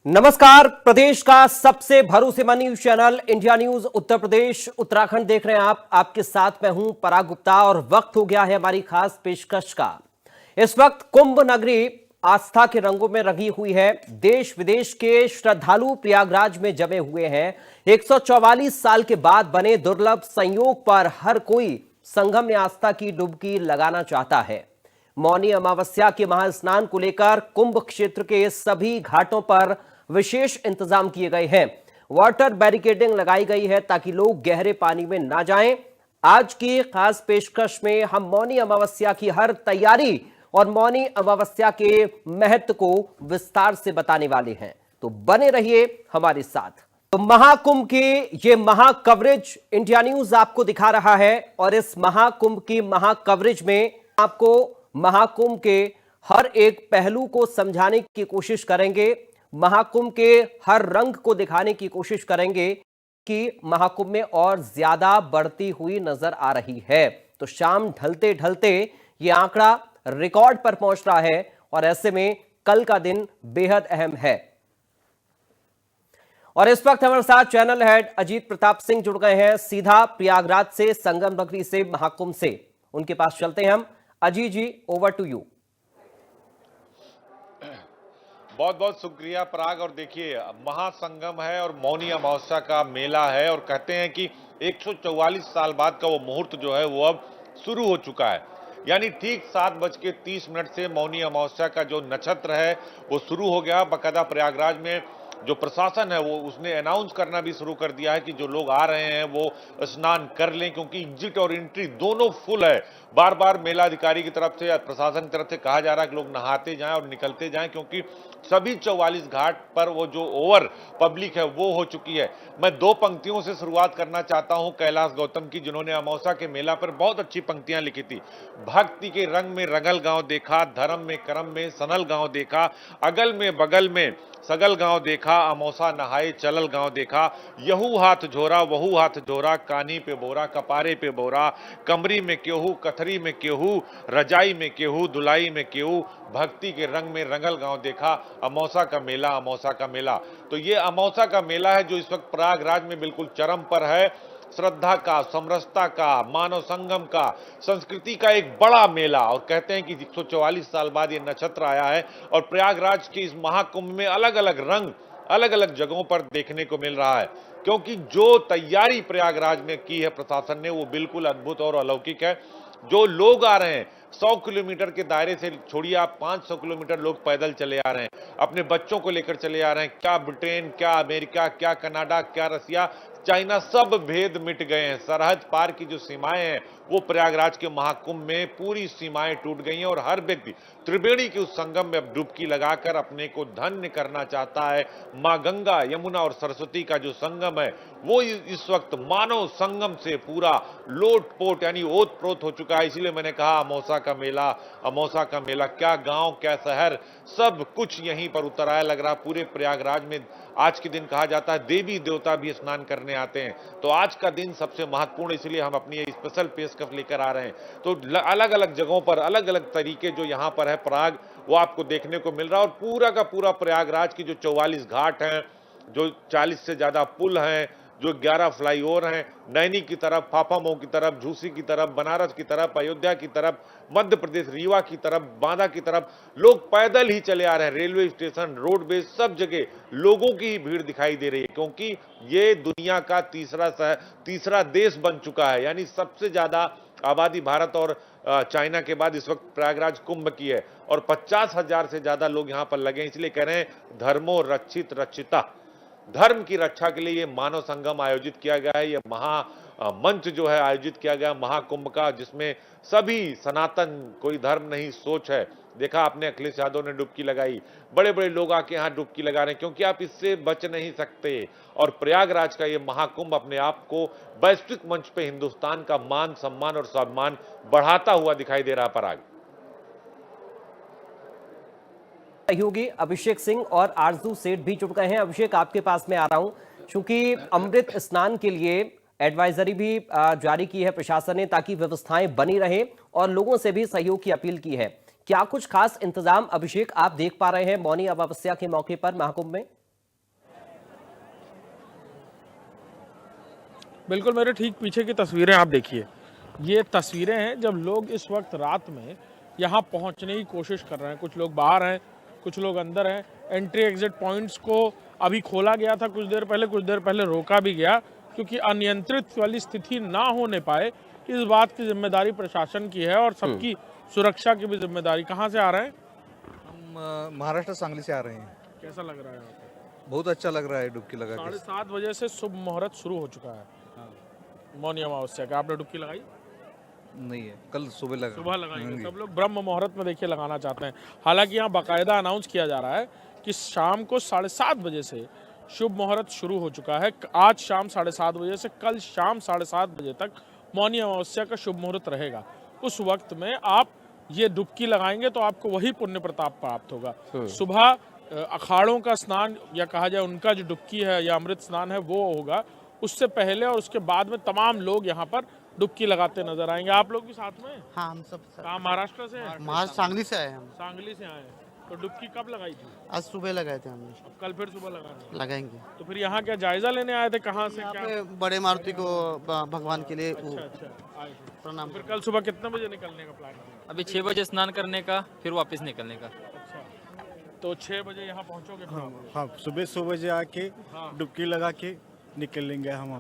नमस्कार। प्रदेश का सबसे भरोसेमंद news channel India news Uttar Pradesh Uttarakhand देख रहे हैं आप। आपके साथ मैं हूं पराग गुप्ता और वक्त हो गया है हमारी खास पेशकश का। इस वक्त कुंभ नगरी आस्था के रंगों में रंगी हुई है। देश विदेश के श्रद्धालु प्रयागराज में जमे हुए हैं। 144 साल के बाद बने दुर्लभ संयोग पर हर कोई संगम में आस्था की डुबकी लगाना चाहता है। मौनी अमावस्या के महास्नान को लेकर कुंभ क्षेत्र के सभी घाटों पर विशेष इंतजाम किए गए हैं। वाटर बैरिकेडिंग लगाई गई है ताकि लोग गहरे पानी में ना जाएं। आज की खास पेशकश में हम मौनी अमावस्या की हर तैयारी और मौनी अमावस्या के महत्व को विस्तार से बताने वाले हैं, तो बने रहिए हमारे साथ। तो महाकुंभ की ये महा कवरेज इंडिया न्यूज आपको दिखा रहा है और इस महाकुंभ की महा कवरेज में आपको महाकुंभ के हर एक पहलू को समझाने की कोशिश करेंगे। महाकुंभ के हर रंग को दिखाने की कोशिश करेंगे कि महाकुंभ में और ज्यादा बढ़ती हुई नजर आ रही है। तो शाम ढलते ढलते यह आंकड़ा रिकॉर्ड पर पहुंच रहा है और ऐसे में कल का दिन बेहद अहम है। और इस वक्त हमारे साथ चैनल हेड अजीत प्रताप सिंह जुड़ गए हैं सीधा प्रयागराज से, संगम नगरी से, महाकुंभ से। उनके पास चलते हैं हम। अजीत जी, ओवर टू यू। बहुत बहुत शुक्रिया पराग। और देखिए, महासंगम है और मौनी अमावस्या का मेला है और कहते हैं कि 144 साल बाद का वो मुहूर्त जो है वो अब शुरू हो चुका है। यानी ठीक 7:30 से मौनी अमावस्या का जो नक्षत्र है वो शुरू हो गया। बकायदा प्रयागराज में जो प्रशासन है वो उसने अनाउंस करना भी शुरू कर दिया है कि जो लोग आ रहे हैं वो स्नान कर लें, क्योंकि एग्जिट और एंट्री दोनों फुल है। बार बार मेला अधिकारी की तरफ से, प्रशासन की तरफ से कहा जा रहा है कि लोग नहाते जाएं और निकलते जाएं, क्योंकि सभी 44 घाट पर वो जो ओवर पब्लिक है वो हो चुकी है। मैं दो पंक्तियों से शुरुआत करना चाहता हूं कैलाश गौतम की, जिन्होंने अमावस्या के मेला पर बहुत अच्छी पंक्तियां लिखी थी। भक्ति के रंग में रंगल गांव देखा, धर्म में कर्म में सनल गांव देखा, अगल में बगल में सगल गांव देखा, अमौसा नहाए चलल गांव देखा, यहू हाथ झोरा वहू हाथ झोरा, कानी पे बोरा कपारे पे बोरा, कमरी में केहू कथरी में केहू, रजाई में केहू दुलाई में केहू, भक्ति के रंग में रंगल गांव देखा, अमौसा का मेला अमौसा का मेला। तो ये अमौसा का मेला है जो इस वक्त प्रयागराज में बिल्कुल चरम पर है। श्रद्धा का, समरसता का, मानव संगम का, संस्कृति का एक बड़ा मेला। और कहते हैं कि 144 साल बाद ये नक्षत्र आया है और प्रयागराज के इस महाकुंभ में अलग अलग रंग अलग अलग जगहों पर देखने को मिल रहा है, क्योंकि जो तैयारी प्रयागराज में की है प्रशासन ने वो बिल्कुल अद्भुत और अलौकिक है। जो लोग आ रहे हैं 100 किलोमीटर के दायरे से छोड़िए, आप 500 किलोमीटर लोग पैदल चले आ रहे हैं, अपने बच्चों को लेकर चले आ रहे हैं। क्या ब्रिटेन, क्या अमेरिका, क्या कनाडा, क्या रसिया, चाइना, सब भेद मिट गए हैं। सरहद पार की जो सीमाएं हैं वो प्रयागराज के महाकुंभ में पूरी सीमाएं टूट गई हैं और हर व्यक्ति त्रिवेणी के उस संगम में अब डुबकी लगाकर अपने को धन्य करना चाहता है। मां गंगा, यमुना और सरस्वती का जो संगम है वो इस वक्त मानव संगम से पूरा लोटपोट यानी ओत प्रोत हो चुका है। इसीलिए मैंने कहा अमौसा का मेला, अमौसा का मेला। क्या गांव, क्या शहर, सब कुछ यहीं पर उतर आया लग रहा। पूरे प्रयागराज में आज के दिन कहा जाता है देवी देवता भी स्नान करने आते हैं, तो आज का दिन सबसे महत्वपूर्ण, इसलिए हम अपनी स्पेशल पेशकश लेकर आ रहे हैं। तो अलग अलग जगहों पर अलग अलग तरीके जो यहाँ पर है पराग, वो आपको देखने को मिल रहा है। और पूरा का पूरा प्रयागराज की जो 44 घाट हैं, जो 40 से ज्यादा पुल हैं, जो 11 फ्लाईओवर हैं, नैनी की तरफ, फाफामऊ की तरफ, झूसी की तरफ, बनारस की तरफ, अयोध्या की तरफ, मध्य प्रदेश रीवा की तरफ, बांदा की तरफ लोग पैदल ही चले आ रहे हैं। रेलवे स्टेशन, रोडवेज, सब जगह लोगों की ही भीड़ दिखाई दे रही है, क्योंकि ये दुनिया का तीसरा देश बन चुका है। यानी सबसे ज्यादा आबादी भारत और चाइना के बाद इस वक्त प्रयागराज कुंभ की है और 50,000 से ज्यादा लोग यहाँ पर लगे हैं। इसलिए कह रहे हैं धर्मो रक्षित रक्षिता, धर्म की रक्षा के लिए ये मानव संगम आयोजित किया गया है। ये महा मंच जो है आयोजित किया गया महाकुंभ का, जिसमें सभी सनातन, कोई धर्म नहीं, सोच है। देखा आपने, अखिलेश यादव ने डुबकी लगाई, बड़े बड़े लोग आके यहाँ डुबकी लगा रहे हैं, क्योंकि आप इससे बच नहीं सकते। और प्रयागराज का ये महाकुंभ अपने आप को वैश्विक मंच पे हिंदुस्तान का मान सम्मान और सम्मान बढ़ाता हुआ दिखाई दे रहा। पराग, सहयोगी अभिषेक सिंह और आरजू सेठ भी जुड़ गए हैं। अभिषेक, आपके पास में आ रहा हूं, क्योंकि अमृत स्नान के लिए एडवाइजरी भी जारी की है प्रशासन ने, ताकि व्यवस्थाएं बनी रहे और लोगों से भी सहयोग की अपील की है। क्या कुछ खास इंतजाम अभिषेक आप देख पा रहे हैं मौनी अमावस्या के मौके पर महाकुंभ में? बिल्कुल मेरे ठीक पीछे की तस्वीरें आप देखिए, ये तस्वीरें हैं जब लोग इस वक्त रात में यहाँ पहुँचने की कोशिश कर रहे हैं। कुछ लोग बाहर हैं, कुछ लोग अंदर हैं। एंट्री एग्जिट पॉइंट्स को अभी खोला गया था कुछ देर पहले रोका भी गया, क्योंकि अनियंत्रित वाली स्थिति ना होने पाए, इस बात की जिम्मेदारी प्रशासन की है और सबकी सुरक्षा की भी जिम्मेदारी। कहाँ से आ रहे हैं? हम महाराष्ट्र सांगली से आ रहे हैं। कैसा लग रहा है यहाँ पे? बहुत अच्छा लग रहा है डुबकी लगा के। 7:30 बजे से शुभ मुहूर्त शुरू हो चुका है मौनी अमावस्या का। आपने डुबकी लगाई? नहीं है, कल सुबह लगाएंगे। सब लोग ब्रह्म मुहूर्त में देखिए लगाना चाहते हैं। हालांकि यहाँ बाकायदा अनाउंस किया जा रहा है कि शाम को 7:30 बजे से शुभ मुहूर्त शुरू हो चुका है। आज शाम 7:30 बजे से कल शाम 7:30 बजे तक मौनी अमावस्या का शुभ मुहूर्त रहेगा। उस वक्त में आप ये डुबकी लगाएंगे तो आपको वही पुण्य प्रताप प्राप्त होगा। सुबह अखाड़ों का स्नान या कहा जाए उनका जो डुबकी है या अमृत स्नान है वो होगा। उससे पहले और उसके बाद में तमाम लोग यहाँ पर डुबकी लगाते नजर आएंगे। आप लोग भी साथ में? हाँ, हम सब कहाँ, महाराष्ट्र से हैं? महाराष्ट्र सांगली से आए हम। सांगली से आए हैं। तो डुबकी कब लगाई थी? आज सुबह लगाए थे हमने। अब कल फिर सुबह लगाना लगाएंगे। तो फिर यहाँ क्या जायजा लेने आए थे? कहाँ से यहाँ क्या? पे बड़े मारुति को भगवान के लिए अच्छा आए थे। प्रणाम। फिर कल सुबह कितने बजे निकलने का प्लान है? अभी 6 बजे स्नान करने का, फिर वापस निकलने का। अच्छा, तो 6 बजे यहाँ पहुँचोगे फिर आप? हाँ, सुबह 100 बजे आके हाँ। डुबकी लगा के निकलेंगे हम।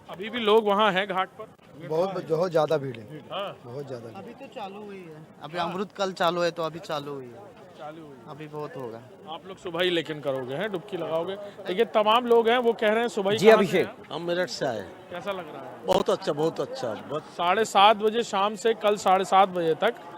अभी भी लोग वहाँ हैं घाट पर? बहुत ज्यादा भीड़ है, हाँ, बहुत ज्यादा। अभी तो चालू हुई है। अभी अमृत कल चालू है तो अभी चालू हुई है। चालू हुई। अभी बहुत होगा। आप लोग सुबह ही लेकिन करोगे हैं डुबकी लगाओगे? देखिए तमाम लोग हैं वो कह रहे हैं सुबह ही। जी कहाँ से अभिषेक। हैं? हम मेरठ से आए। कैसा लग रहा है? बहुत अच्छा, बहुत अच्छा। 7:30 बजे शाम से कल 7:30 बजे तक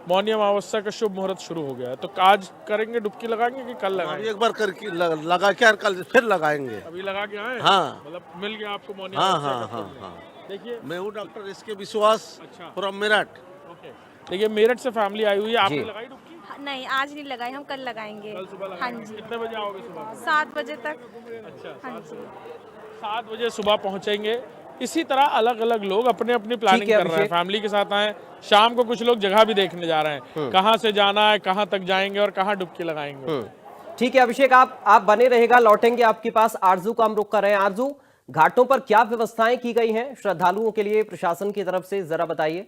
मौनी अमावस्या का शुभ मुहूर्त शुरू हो गया है। तो आज करेंगे डुबकी लगाएंगे कि कल लगाएंगे? एक बार करके लगा के और कल फिर लगाएंगे। अभी लगा के आए? हाँ। मतलब मिल गया आपको मौनी हाँ अमावस्या हाँ का हाँ शुभ हाँ। मुहूर्त। देखिए मैं हूँ डॉक्टर इसके विश्वास अच्छा फ्रॉम मेरठ। ओके। देखिए मेरठ से फैमिली आई हुई है। आपने जी। लगाई डुबकी? नहीं, आज नहीं लगाई, हम कल लगाएंगे। कल सुबह हाँ लगाएंगे। जी, कितने बजे आओगे सुबह? 7 बजे तक। अच्छा, हाँ जी। 7 बजे सुबह पहुंचेंगे। इसी तरह अलग अलग लोग अपने अपनी प्लानिंग ठीक है, कर रहे हैं, अभिषेक। फैमिली के साथ आए। शाम को कुछ लोग जगह भी देखने जा रहे हैं, कहाँ से जाना है, कहाँ तक जाएंगे और कहाँ डुबकी लगाएंगे। ठीक है अभिषेक, आप बने रहेगा, लौटेंगे आपके पास। आरजू का हम रुख कर रहे हैं। आरजू, घाटों पर क्या व्यवस्थाएं की गई हैं श्रद्धालुओं के लिए प्रशासन की तरफ से, जरा बताइए।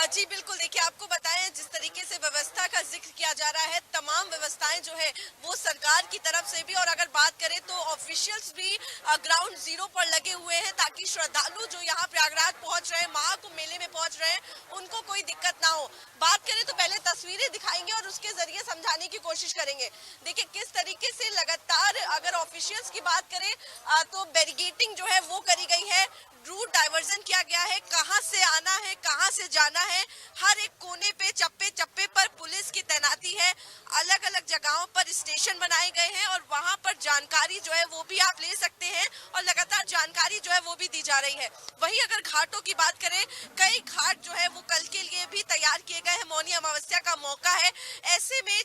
जी बिल्कुल, देखिए आपको बताएं जिस तरीके से व्यवस्था का जिक्र किया जा रहा है, तमाम व्यवस्थाएं जो है वो सरकार की तरफ से भी, और अगर बात करें तो ऑफिशियल्स भी ग्राउंड जीरो पर लगे हुए हैं ताकि श्रद्धालु जो यहाँ प्रयागराज पहुंच रहे हैं, महाकुंभ मेले में पहुंच रहे हैं, उनको कोई दिक्कत ना हो। बात करें तो पहले तस्वीरें दिखाएंगे और उसके जरिए समझाने की कोशिश करेंगे। देखिए किस तरीके से लगातार, अगर ऑफिशियल्स की बात करें तो बैरिकेडिंग जो है वो करी गई है, रूट डाइवर्जन किया गया है, कहां से आना है, कहां से जाना है, हर एक कोने पे चप्पे चप्पे पर पुलिस की तैनाती है। अलग अलग जगहों पर स्टेशन बनाए गए हैं और वहां पर जानकारी जो है वो भी आप ले सकते हैं और लगातार जानकारी जो है वो भी दी जा रही है। वहीं अगर घाटों की बात करें, कई घाट जो है वो कल के लिए भी तैयार किए गए हैं। मौनी अमावस्या का मौका है, ऐसे में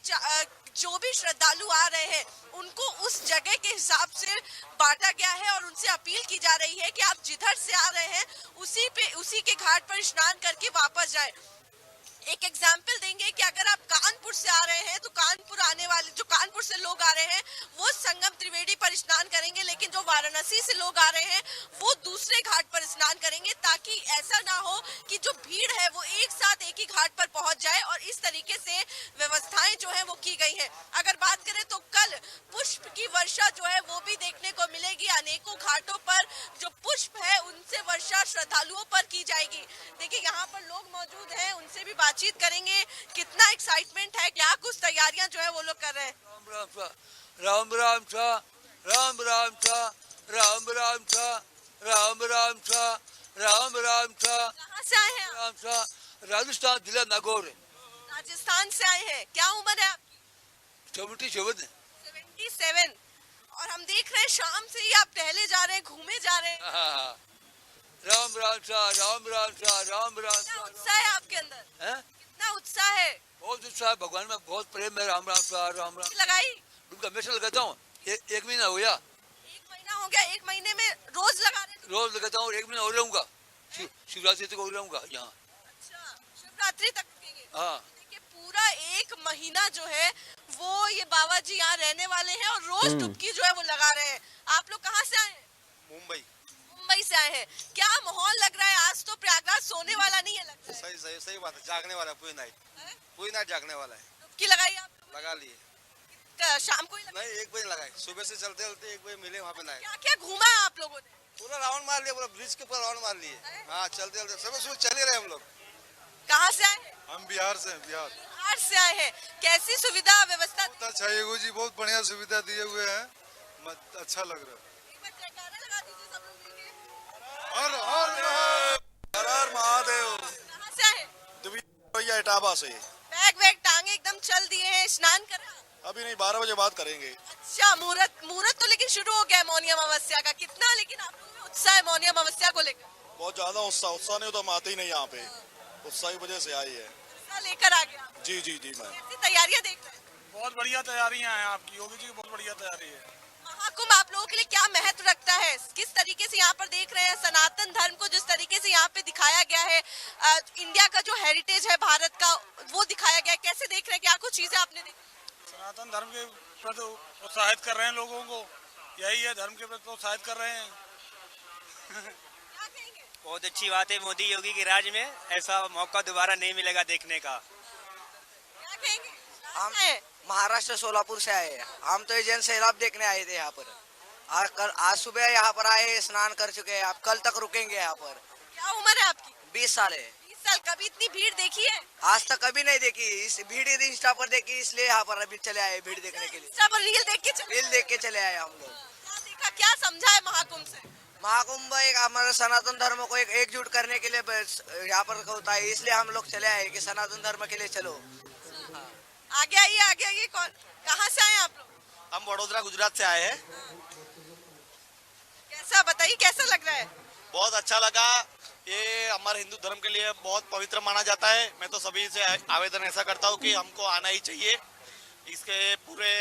जो भी श्रद्धालु आ रहे हैं उनको उस जगह के हिसाब से बांटा गया है और उनसे अपील की जा रही है कि आप जिधर से आ रहे हैं उसी के घाट पर स्नान करके वापस जाएं। एक एग्जाम्पल देंगे कि अगर आप कानपुर से आ रहे हैं तो कानपुर आने वाले जो कानपुर से लोग आ रहे हैं वो संगम त्रिवेणी पर स्नान करेंगे, लेकिन जो वाराणसी से लोग आ रहे हैं वो दूसरे घाट पर स्नान करेंगे, ताकि ऐसा ना हो कि जो भीड़ है वो एक साथ एक ही घाट पर पहुंच जाए। और इस तरीके से व्यवस्थाएं जो है वो की गई है। अगर बात करें तो कल पुष्प की वर्षा जो है वो भी देखने को मिलेगी। अनेकों घाटों पर जो पुष्प है उनसे वर्षा श्रद्धालुओं पर की जाएगी। देखिए यहाँ पर लोग मौजूद हैं, उनसे भी बातचीत करेंगे, कितना एक्साइटमेंट है, क्या कुछ तैयारियां जो है वो लोग कर रहे हैं। राम राम सा, राम राम सा, राम राम सा, राम राम सा, राम राम सा। कहाँ से आए हैं आप? राम सा, राजस्थान जिला नागौर। राजस्थान से आए हैं। क्या उम्र है आपकी? 77। 77। और हम देख रहे हैं शाम से ही आप टहले जा रहे हैं, घूमे जा रहे हैं। राम राम सा, राम राम सा, राम राम कितना सा। उत्साह है आपके अंदर? हैं? कितना उत्साह है? बहुत उत्साह है, भगवान में बहुत प्रेम है। राम राम सा, राम राम। लगाई? उनका हमेशा लगाता हूँ। एक महीना हो गया। 1 महीना हो गया। 1 महीने में रोज लगा रहे थे? रोज लगाता हूँ और 1 महीना और रहूंगा। शिवरात्रि तक और रहूंगा यहाँ। अच्छा, शिवरात्रि तक रुकेंगे? हाँ। देखिए पूरा 1 महीना जो है वो ये बाबा जी यहाँ रहने वाले हैं और रोज डुबकी जो है वो लगा रहे हैं। आप लोग कहाँ से आए हैं? मुंबई से आए हैं। क्या माहौल लग रहा है? आज तो प्रयागराज सोने वाला नहीं है लगता है। सही बात है, जागने वाला पूरी नाइट जागने वाला है। डुबकी लगाई आप लोगों लगा लिए ने? शाम को ही लगाई? नहीं, 1 बजे लगाए, सुबह से चलते 1 बजे मिले, वहाँ पे नहाए, क्या क्या घूमा है आप लोगों ने? पूरा राउंड मार लिया, पूरा ब्रिज के ऊपर राउंड मार लिए। हाँ, चलते सुबह चल ही रहे हम लोग। कहाँ से आए हैं? हम बिहार से बिहार बिहार से आए हैं। कैसी सुविधा व्यवस्था? अच्छा येगू जी बहुत बढ़िया सुविधा दिए हुए हैं, अच्छा लग रहा है। एक बार जयकारा लगा दीजिए सब लोग मिलके। हर हर महादेव। कहाँ से आए हैं? भैया इटावा से। बैग वैग टांगे एकदम चल दिए हैं, स्नान कर रहे हैं? अभी नहीं, 12 बजे बात करेंगे। अच्छा, मुहूर्त तो लेकिन शुरू हो गया है मौनी अमावस्या का। कितना लेकिन आप लोगों में उत्साह है मौनी अमावस्या को लेकर? बहुत ज्यादा उत्साह नहीं तो हम आते ही नहीं यहाँ पे, उत्साह की वजह से आई है। उत्साह लेकर आ गया। जी जी जी मैं कैसी तैयारियां देख रहे हैं? बहुत बढ़िया तैयारियां हैं आपकी, योगी जी की बहुत बढ़िया तैयारी है। महाकुंभ आप लोगों के लिए क्या महत्व रखता है? किस तरीके से यहाँ पर देख रहे हैं सनातन धर्म को, जिस तरीके से यहाँ पे दिखाया गया है, इंडिया का जो हेरिटेज है भारत का, वो दिखाया गया है। कैसे देख रहे हैं? क्या कुछ चीजें आपने देखी? सनातन धर्म के प्रति प्रोत्साहित कर रहे हैं लोगों को, यही है, धर्म के प्रति प्रोत्साहित कर रहे हैं। क्या कहेंगे? बहुत अच्छी बात है, मोदी योगी के राज में ऐसा मौका दोबारा नहीं मिलेगा देखने का। क्या कहेंगे? हम महाराष्ट्र सोलापुर से आए हैं। हम तो जन सैलाब देखने आए थे यहाँ पर। आज सुबह यहाँ पर आए, स्नान कर चुके हैं। आप कल तक रुकेंगे यहाँ पर। क्या उम्र है आपकी? 20 साल है। 20 साल। कभी इतनी भीड़ देखी है? आज तक कभी नहीं देखी। इस भीड़ इंस्टा पर देखी, इसलिए यहाँ पर अभी चले आए भीड़ देखने के लिए। इंस्टा पर रील देख के चले? रील देख के चले आए हम लोग। क्या देखा, क्या समझा है महाकुंभ से? महाकुंभ एक हमारे सनातन धर्म को एकजुट करने के लिए यहाँ पर होता है, इसलिए हम लोग चले आए कि सनातन धर्म के लिए चलो। आगे आइए। कौन, कहाँ से आए आप लोग? हम वडोदरा गुजरात से आए हैं। कैसा बताइए, कैसा लग रहा है? बहुत अच्छा लगा। ये हमारे हिंदू धर्म के लिए बहुत पवित्र माना जाता है। मैं तो सभी से आवेदन ऐसा करता हूँ कि हमको आना ही चाहिए। इसके पूरे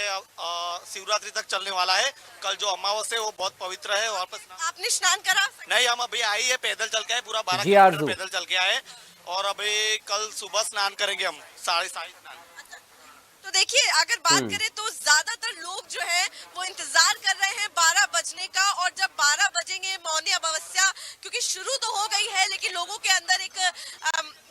शिवरात्रि तक चलने वाला है। कल जो अमावस्या है वो बहुत पवित्र है। वहाँ पर आपने स्नान करा? नहीं, हम अभी आई है, पैदल चल के आए, पूरा 12 जी किलोमीटर आरज़ू। पैदल चल के आए और अभी कल सुबह स्नान करेंगे हम 7:30 स्नान। तो देखिए, अगर बात करें तो ज्यादातर लोग जो है वो इंतजार कर रहे हैं 12 बजने का। और जब 12 बजेंगे मौनी अमावस्या, क्योंकि शुरू तो हो गई है, लेकिन लोगों के अंदर एक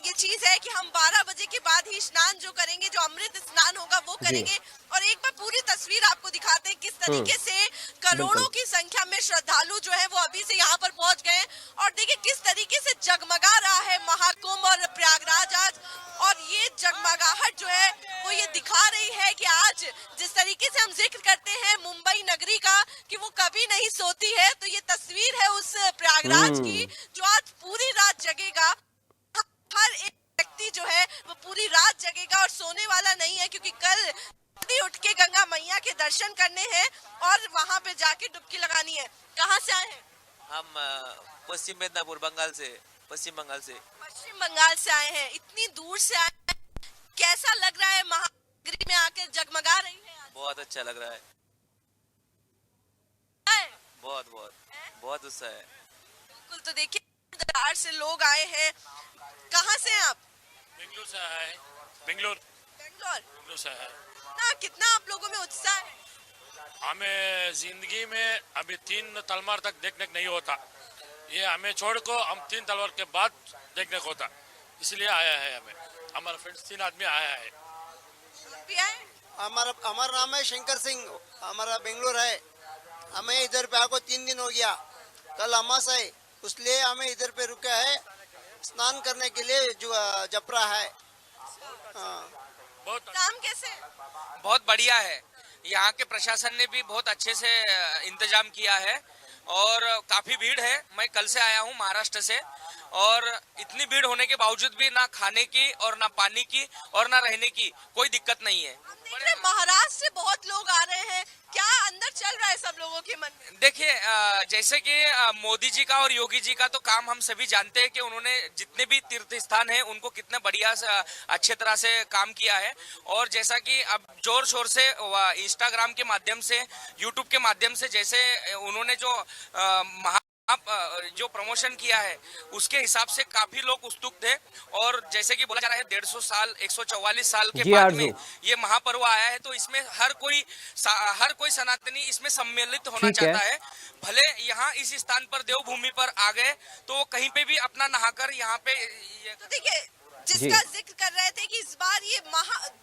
ये चीज है कि हम 12 बजे के बाद ही स्नान जो करेंगे, जो अमृत स्नान होगा वो करेंगे। और एक बार पूरी तस्वीर आपको दिखाते हैं किस तरीके से करोड़ों की संख्या में श्रद्धालु जो है वो अभी से यहाँ पर पहुंच गए। और देखिए किस तरीके से जगमगा रहा है महाकुंभ और प्रयागराज आज। और ये जगमगाहट जो है वो ये दिखा रही है कि आज जिस तरीके से हम जिक्र करते हैं मुंबई नगरी का कि वो कभी नहीं सोती है, तो ये तस्वीर है उस प्रयागराज की जो आज पूरी रात जगेगा। हर एक व्यक्ति जो है वो पूरी रात जगेगा और सोने वाला नहीं है, क्योंकि कल उठ के गंगा मैया के दर्शन करने हैं और वहाँ पे जाके डुबकी लगानी है। कहाँ से आए हैं? हम पश्चिम मिदनापुर, बंगाल से, पश्चिम बंगाल से। पश्चिम बंगाल से आए हैं, इतनी दूर से आए हैं। कैसा लग रहा है महानगरी में आकर जगमगा रही है आज? बहुत अच्छा लग रहा है। बहुत बहुत बहुत उत्साह है। बिल्कुल। तो देखिए दरार से लोग आए हैं। कहाँ से हैं आप? बेंगलोर से आया है। बेंगलोर से है। कितना आप लोगों में उत्साह है? हमें जिंदगी में अभी 3 तलवार तक देखने को नहीं होता। ये हमें छोड़ को हम 3 तलवार के बाद देखने को होता, इसलिए आया है। हमारा फ्रेंड्स 3 आदमी आया है। भी आए? हमारा नाम है शंकर सिंह, हमारा बेंगलोर है। हमें इधर पे आको 3 दिन हो गया। कल अमास है, इसलिए हमें इधर पे रुका है स्नान करने के लिए। जो जपरा है। बहुत काम कैसे? बहुत बढ़िया है। यहाँ के प्रशासन ने भी बहुत अच्छे से इंतजाम किया है और काफी भीड़ है। मैं कल से आया हूँ महाराष्ट्र से और इतनी भीड़ होने के बावजूद भी ना खाने की और ना पानी की और ना रहने की कोई दिक्कत नहीं है। महाराष्ट्र से बहुत लोग आ रहे हैं, क्या अंदर चल रहा है सब लोगों के मन में? देखिए जैसे कि मोदी जी का और योगी जी का तो काम हम सभी जानते हैं कि उन्होंने जितने भी तीर्थ स्थान हैं उनको कितने बढ़िया से अच्छे तरह से काम किया है। और जैसा कि अब जोर शोर से इंस्टाग्राम के माध्यम से, यूट्यूब के माध्यम से जैसे उन्होंने जो जो प्रमोशन किया है उसके हिसाब से काफी लोग उत्सुक थे। और जैसे कि बोला जा रहा है 150 साल 144 साल के बाद में ये महापर्व आया है, तो इसमें हर कोई सनातनी इसमें सम्मिलित होना चाहता है। भले यहाँ इस स्थान पर देवभूमि पर आ गए तो कहीं पे भी अपना नहाकर यहाँ पे तो देखिए जिसका जिक्र कर रहे थे कि इस बार ये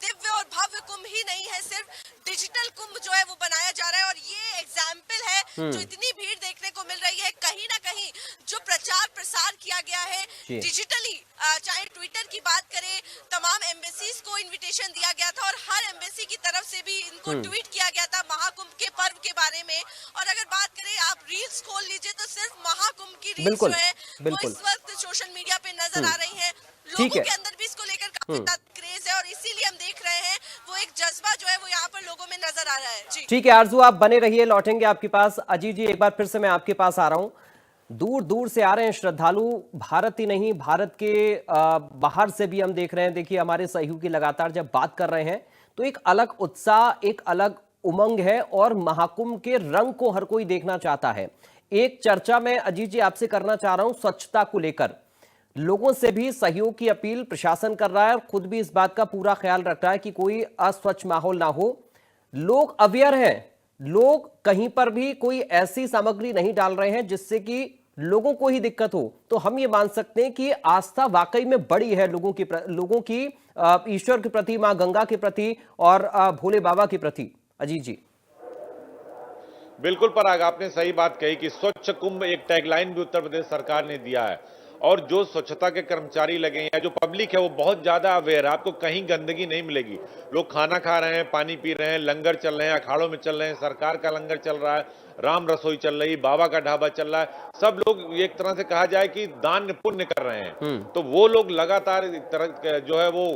दिव्य और भव्य कुंभ ही नहीं है, सिर्फ डिजिटल कुंभ जो है वो बनाया जा रहा है। और ये एग्जाम्पल है जो इतनी भीड़ देखने को मिल रही है। कहीं ना कहीं जो प्रचार प्रसार किया गया है डिजिटली, चाहे ट्विटर की बात करें, तमाम एम्बेसीज को इन्विटेशन दिया गया था और हर एम्बेसी की तरफ से भी इनको ट्वीट किया गया था महाकुंभ के पर्व के बारे में। और अगर बात करें, आप रील्स खोल लीजिए तो सिर्फ महाकुंभ की रील्स जो है वो इस वक्त सोशल मीडिया पे नजर आ रही है। लोगों के अंदर भी इसको लेकर काफी क्रेज है और इसीलिए हम देख रहे हैं वो एक जज्बा जो है वो यहाँ पर लोगों में नजर आ रहा है। जी ठीक है आरजू, आप बने रहिए, लौटेंगे आपके पास। अजीत जी, एक बार फिर से मैं आपके पास आ रहा हूं। दूर दूर से आ रहे हैं श्रद्धालु, भारत ही नहीं भारत के बाहर से भी हम देख रहे हैं। देखिए हमारे सहयोगी लगातार जब बात कर रहे हैं तो एक अलग उत्साह, एक अलग उमंग है और महाकुंभ के रंग को हर कोई देखना चाहता है। एक चर्चा मैं अजीत जी आपसे करना चाह रहा हूं स्वच्छता को लेकर। लोगों से भी सहयोग की अपील प्रशासन कर रहा है, खुद भी इस बात का पूरा ख्याल रख रहा है कि कोई अस्वच्छ माहौल ना हो। लोग अवेयर हैं, लोग कहीं पर भी कोई ऐसी सामग्री नहीं डाल रहे हैं जिससे कि लोगों को ही दिक्कत हो। तो हम ये मान सकते हैं कि आस्था वाकई में बड़ी है लोगों की ईश्वर के प्रति, मां गंगा के प्रति और भोले बाबा के प्रति। अजीत जी बिल्कुल पराग, आपने सही बात कही कि स्वच्छ कुंभ एक टैगलाइन भी उत्तर प्रदेश सरकार ने दिया है। और जो स्वच्छता के कर्मचारी लगे हैं, जो पब्लिक है, वो बहुत ज्यादा अवेयर है। आपको कहीं गंदगी नहीं मिलेगी। लोग खाना खा रहे हैं, पानी पी रहे हैं, लंगर चल रहे हैं, अखाड़ों में चल रहे हैं, सरकार का लंगर चल रहा है, राम रसोई चल रही, बाबा का ढाबा चल रहा है। सब लोग एक तरह से कहा जाए कि दान पुण्य कर रहे हैं। तो वो लोग लगातार एक तरह जो है वो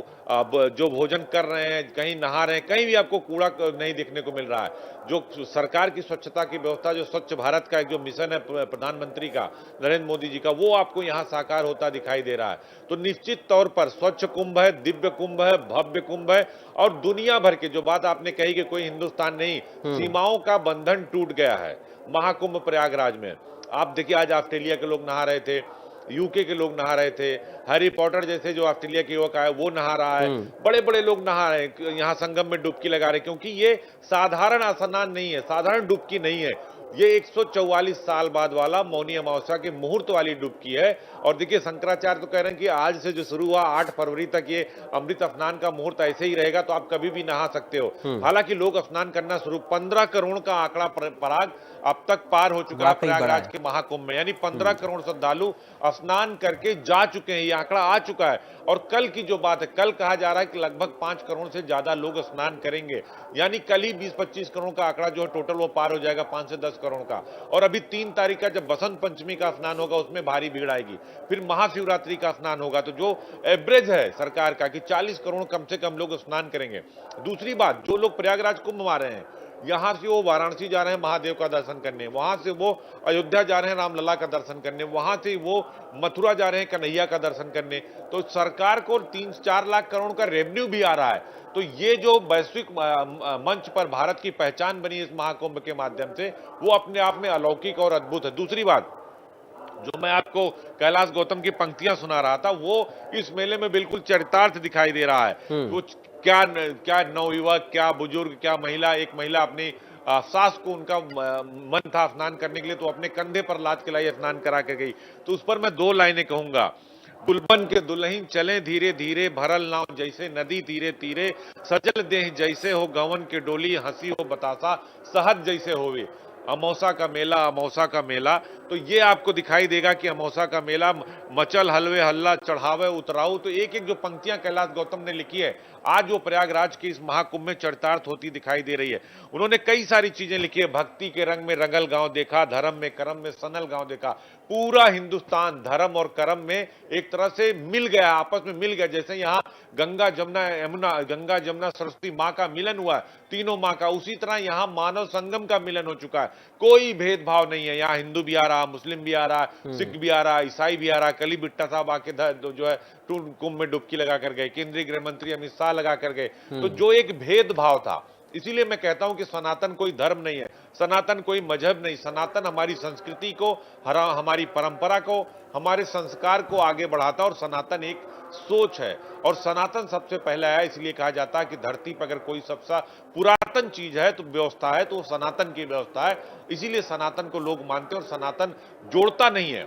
जो भोजन कर रहे हैं, कहीं नहा रहे हैं, कहीं भी आपको कूड़ा नहीं देखने को मिल रहा है। जो सरकार की स्वच्छता की व्यवस्था, जो स्वच्छ भारत का एक जो मिशन है प्रधानमंत्री का, नरेंद्र मोदी जी का, वो आपको यहाँ साकार होता दिखाई दे रहा है। तो निश्चित तौर पर स्वच्छ कुंभ है, दिव्य कुंभ है, भव्य कुंभ है। और दुनिया भर के, जो बात आपने कही कि कोई हिंदुस्तान नहीं, सीमाओं का बंधन टूट गया है महाकुंभ प्रयागराज में। आप देखिए आज ऑस्ट्रेलिया के लोग नहा रहे थे, यूके के लोग नहा रहे थे, हैरी पॉटर जैसे जो ऑस्ट्रेलिया के युवक आए वो नहा रहा है, बड़े बड़े लोग नहा रहे हैं, यहाँ संगम में डुबकी लगा रहे हैं। क्योंकि ये साधारण स्नान नहीं है, साधारण डुबकी नहीं है, ये 144 साल बाद वाला मौनी अमावस्या के मुहूर्त वाली डुबकी है। और देखिए शंकराचार्य तो कह रहे हैं कि आज से जो शुरू हुआ 8 फरवरी तक ये अमृत स्नान का मुहूर्त ऐसे ही रहेगा, तो आप कभी भी नहा सकते हो। हालांकि लोग स्नान करना शुरू, 15 करोड़ का आंकड़ा पराग अब तक पार हो चुका है प्रयागराज के महाकुंभ में। यानी 15 करोड़ श्रद्धालु स्नान करके जा चुके हैं, ये आंकड़ा आ चुका है। और कल की जो बात है, कल कहा जा रहा है कि लगभग 5 करोड़ से ज्यादा लोग स्नान करेंगे। यानी कल ही 20-25 करोड़ का आंकड़ा जो है टोटल वो पार हो जाएगा, 5 से 10 करोड़ का। और अभी 3 तारीख का जब बसंत पंचमी का स्नान होगा उसमें भारी भीड़ आएगी। फिर महाशिवरात्रि का स्नान होगा, तो जो एवरेज है सरकार का कि 40 करोड़ कम से कम लोग स्नान करेंगे। दूसरी बात, जो लोग प्रयागराज कुंभ आ रहे हैं, यहां से वो वाराणसी जा रहे हैं महादेव का दर्शन करने, वहां से वो अयोध्या जा रहे हैं रामलला का दर्शन करने, वहां से वो मथुरा जा रहे हैं कन्हैया का दर्शन करने। तो सरकार को 3-4 लाख करोड़ का रेवेन्यू भी आ रहा है। तो ये जो वैश्विक मंच पर भारत की पहचान बनी इस महाकुंभ के माध्यम से, वो अपने आप में अलौकिक और अद्भुत है। दूसरी बात, जो मैं आपको कैलाश गौतम की पंक्तियां सुना रहा था, वो इस मेले में बिल्कुल चरितार्थ दिखाई दे रहा है। कुछ क्या नवयुवक, क्या बुजुर्ग, क्या महिला, एक महिला अपनी सास को, उनका मन था स्नान करने के लिए, तो अपने कंधे पर लाद के लाई स्नान करा के गई। तो उस पर मैं 2 लाइनें कहूंगा। कुलबन के दुल्हन चले धीरे धीरे, भरल नाव जैसे नदी तीरे तीरे, सजल देह जैसे हो गवन के डोली, हंसी हो बतासा सहज जैसे होवे। अमौसा का मेला, अमौसा का मेला, तो ये आपको दिखाई देगा कि अमौसा का मेला, मचल हलवे हल्ला चढ़ावे उतराऊ। तो एक एक जो पंक्तियां कैलाश गौतम ने लिखी है, आज वो प्रयागराज के इस महाकुंभ में चरितार्थ होती दिखाई दे रही है। उन्होंने कई सारी चीजें लिखी है। भक्ति के रंग में रंगल गांव देखा, धर्म में कर्म में सनल गांव देखा। पूरा हिंदुस्तान धर्म और कर्म में एक तरह से मिल गया, आपस में मिल गया। जैसे यहाँ गंगा जमुना यमुना, गंगा जमुना सरस्वती माँ का मिलन हुआ, तीनों माँ का, उसी तरह यहाँ मानव संगम का मिलन हो चुका है। कोई भेदभाव नहीं है। यहाँ हिंदू भी आ रहा, मुस्लिम भी आ रहा, सिख भी आ रहा, ईसाई भी आ रहा। कली बिट्टा साहब आके जो है कुंभ में डुबकी लगा कर गए, केंद्रीय गृह मंत्री अमित शाह लगा कर गए। तो जो एक भेदभाव था, इसीलिए मैं कहता हूं कि सनातन कोई धर्म नहीं है, सनातन कोई मजहब नहीं, सनातन हमारी संस्कृति को, हमारी परंपरा को, हमारे संस्कार को आगे बढ़ाता है और सनातन एक सोच है। और सनातन सबसे पहला है, इसलिए कहा जाता है कि धरती पर अगर कोई सबसे पुरातन चीज है तो व्यवस्था है तो वो सनातन की व्यवस्था है। इसीलिए सनातन को लोग मानते हैं और सनातन जोड़ता नहीं है।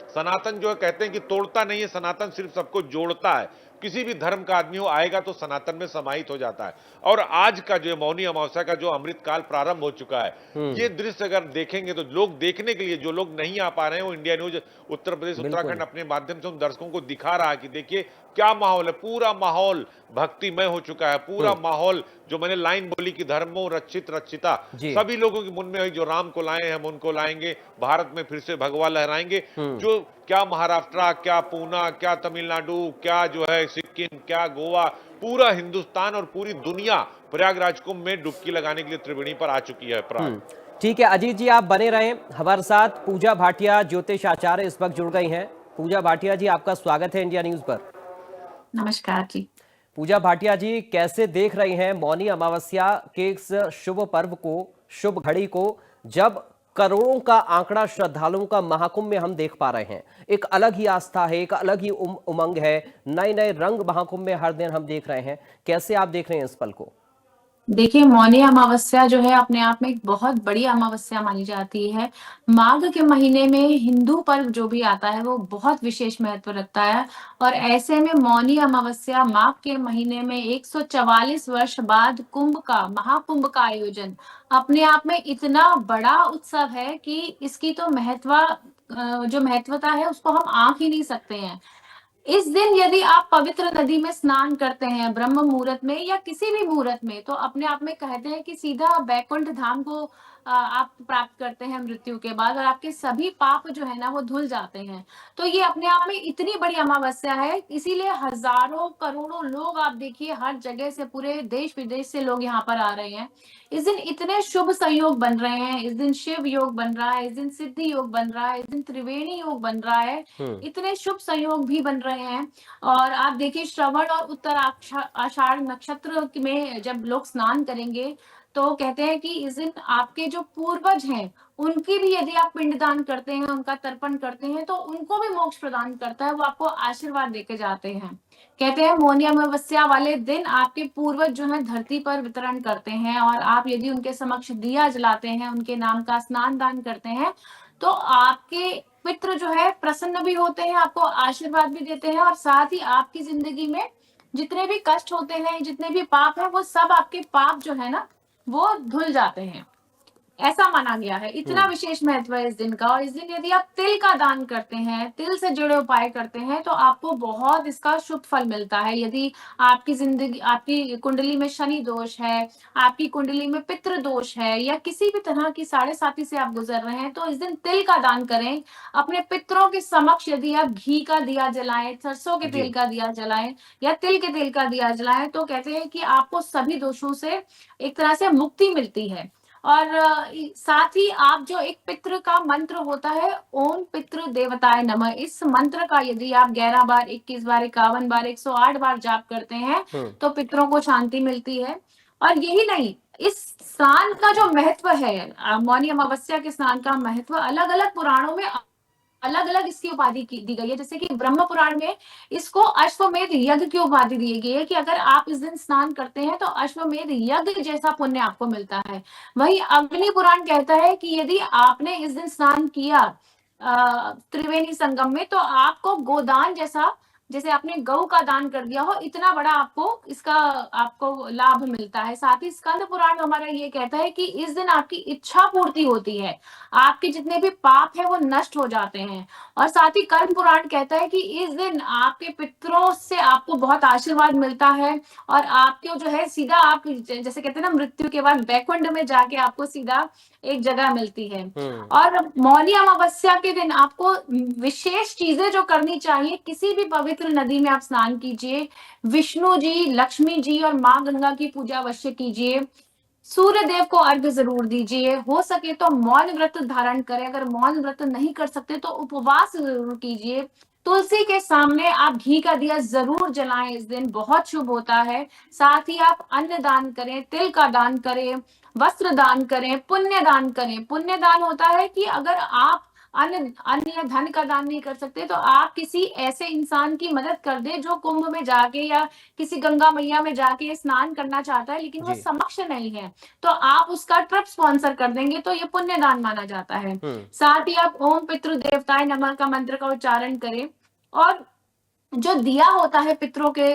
सनातन जो है कहते हैं कि तोड़ता नहीं है, सनातन सिर्फ सबको जोड़ता है। किसी भी धर्म का आदमी हो आएगा तो सनातन में समाहित हो जाता है। और आज का जो मौनी अमावस्या का जो अमृत काल प्रारंभ हो चुका है, ये दृश्य अगर देखेंगे तो लोग देखने के लिए, जो लोग नहीं आ पा रहे हैं, वो इंडिया न्यूज उत्तर प्रदेश उत्तराखंड अपने माध्यम से उन दर्शकों को दिखा रहा है कि देखिए क्या माहौल है। पूरा माहौल भक्तिमय हो चुका है, पूरा माहौल, जो मैंने लाइन बोली कि धर्मो रक्षित रक्षिता, सभी लोगों के मन में है जो राम को लाए हम उनको लाएंगे, भारत में फिर से भगवा लहराएंगे। जो क्या महाराष्ट्र, क्या पूना, क्या तमिलनाडु, क्या जो है सिक्किम, क्या गोवा, पूरा हिंदुस्तान और पूरी दुनिया प्रयागराज कुंभ में डुबकी लगाने के लिए त्रिवेणी पर आ चुकी है। प्राग ठीक है, अजीत जी आप बने रहें हमारे साथ। पूजा भाटिया ज्योतिष आचार्य इस वक्त जुड़ गई हैं। पूजा भाटिया जी, आपका स्वागत है इंडिया न्यूज पर। नमस्कार जी। पूजा भाटिया जी, कैसे देख रही हैं मौनी अमावस्या के इस शुभ पर्व को, शुभ घड़ी को, जब करोड़ों का आंकड़ा श्रद्धालुओं का महाकुंभ में हम देख पा रहे हैं। एक अलग ही आस्था है, एक अलग ही उमंग है, नए नए रंग महाकुंभ में हर दिन हम देख रहे हैं। कैसे आप देख रहे हैं इस पल को? देखिए, मौनी अमावस्या जो है अपने आप में एक बहुत बड़ी अमावस्या मानी जाती है। माघ के महीने में हिंदू पर्व जो भी आता है वो बहुत विशेष महत्व रखता है। और ऐसे में मौनी अमावस्या माघ के महीने में 144 वर्ष बाद महाकुंभ का आयोजन अपने आप में इतना बड़ा उत्सव है कि इसकी तो जो महत्वता है उसको हम आंक ही नहीं सकते हैं। इस दिन यदि आप पवित्र नदी में स्नान करते हैं ब्रह्म मुहूर्त में या किसी भी मुहूर्त में, तो अपने आप में कहते हैं कि सीधा बैकुंठ धाम को आप प्राप्त करते हैं मृत्यु के बाद, और आपके सभी पाप जो है ना वो धुल जाते हैं। तो ये अपने आप में इतनी बड़ी अमावस्या है, इसीलिए हजारों करोड़ों लोग आप देखिए हर जगह से, पूरे देश विदेश से लोग यहाँ पर आ रहे हैं। इस दिन इतने शुभ संयोग बन रहे हैं, इस दिन शिव योग बन रहा है, इस दिन सिद्धि योग बन रहा है, इस दिन त्रिवेणी योग बन रहा है, इतने शुभ संयोग भी बन रहे हैं। और आप देखिए श्रवण और उत्तर आषाढ़ नक्षत्र में जब लोग स्नान करेंगे तो कहते हैं कि इस दिन आपके जो पूर्वज हैं उनकी भी यदि आप पिंडदान करते हैं, उनका तर्पण करते हैं, तो उनको भी मोक्ष प्रदान करता है, वो आपको आशीर्वाद देके जाते हैं। कहते हैं मौनी अमावस्या वाले दिन आपके पूर्वज जो है धरती पर वितरण करते हैं, और आप यदि उनके समक्ष दिया जलाते हैं, उनके नाम का स्नान दान करते हैं, तो आपके पितृ जो है प्रसन्न भी होते हैं, आपको आशीर्वाद भी देते हैं, और साथ ही आपकी जिंदगी में जितने भी कष्ट होते हैं, जितने भी पाप है, वो सब आपके पाप जो है ना वो धुल जाते हैं। ऐसा माना गया है, इतना विशेष महत्व है इस दिन का। और इस दिन यदि आप तिल का दान करते हैं, तिल से जुड़े उपाय करते हैं, तो आपको बहुत इसका शुभ फल मिलता है। यदि आपकी जिंदगी, आपकी कुंडली में शनि दोष है, आपकी कुंडली में पितृ दोष है, या किसी भी तरह की 7.5 से आप गुजर रहे हैं, तो इस दिन तिल का दान करें। अपने पितरों के समक्ष यदि आप घी का दिया जलाएं, सरसों के तेल का दिया जलाएं या तिल के तेल का दिया जलाएं, तो कहते हैं कि आपको सभी दोषों से एक तरह से मुक्ति मिलती है। और साथ ही आप जो एक पितृ का मंत्र होता है, ओम पितृ देवताय नमः, इस मंत्र का यदि आप 11 बार, 21 बार, 51 बार, 108 बार जाप करते हैं तो पितरों को शांति मिलती है। और यही नहीं, इस स्नान का जो महत्व है, मौनी अमावस्या के स्नान का महत्व अलग अलग पुराणों में अलग अलग इसकी उपाधि दी गई है। जैसे कि ब्रह्म पुराण में इसको अश्वमेध यज्ञ की उपाधि दी गई है कि अगर आप इस दिन स्नान करते हैं तो अश्वमेध यज्ञ जैसा पुण्य आपको मिलता है। वही अग्नि पुराण कहता है कि यदि आपने इस दिन स्नान किया त्रिवेणी संगम में, तो आपको गोदान जैसे आपने गौ का दान कर दिया हो, इतना बड़ा आपको लाभ मिलता है। साथ ही स्कंद पुराण हमारा ये कहता है कि इस दिन आपकी इच्छा पूर्ति होती है, आपके जितने भी पाप है वो नष्ट हो जाते हैं। और साथ ही कर्म पुराण कहता है कि इस दिन आपके पितरों से आपको बहुत आशीर्वाद मिलता है, और आपको जो है सीधा आप जैसे कहते हैं ना, मृत्यु के बाद बैकुंठ में जाके आपको सीधा एक जगह मिलती है। और मौनी अमावस्या के दिन आपको विशेष चीजें जो करनी चाहिए, किसी भी पवित्र नदी में आप स्नान कीजिए, विष्णु जी, लक्ष्मी जी और माँ गंगा की पूजा अवश्य कीजिए, सूर्य देव को अर्घ्य जरूर दीजिए, हो सके तो मौन व्रत धारण करें, अगर मौन व्रत नहीं कर सकते तो उपवास जरूर कीजिए। तुलसी के सामने आप घी का दिया जरूर जलाएं, इस दिन बहुत शुभ होता है। साथ ही आप अन्न दान करें, तिल का दान करें, वस्त्र दान करें, पुण्य दान करें। पुण्य दान होता है कि अगर आप अन्य या धन का दान नहीं कर सकते तो आप किसी ऐसे इंसान की मदद कर दे जो कुंभ में जाके या किसी गंगा मैया में जाके स्नान करना चाहता है लेकिन वो समक्ष नहीं है, तो आप उसका ट्रिप स्पॉन्सर कर देंगे, तो ये पुण्य दान माना जाता है। साथ ही आप ओम पितृ देवताय नमः का मंत्र का उच्चारण करें। और जो दिया होता है पितरों के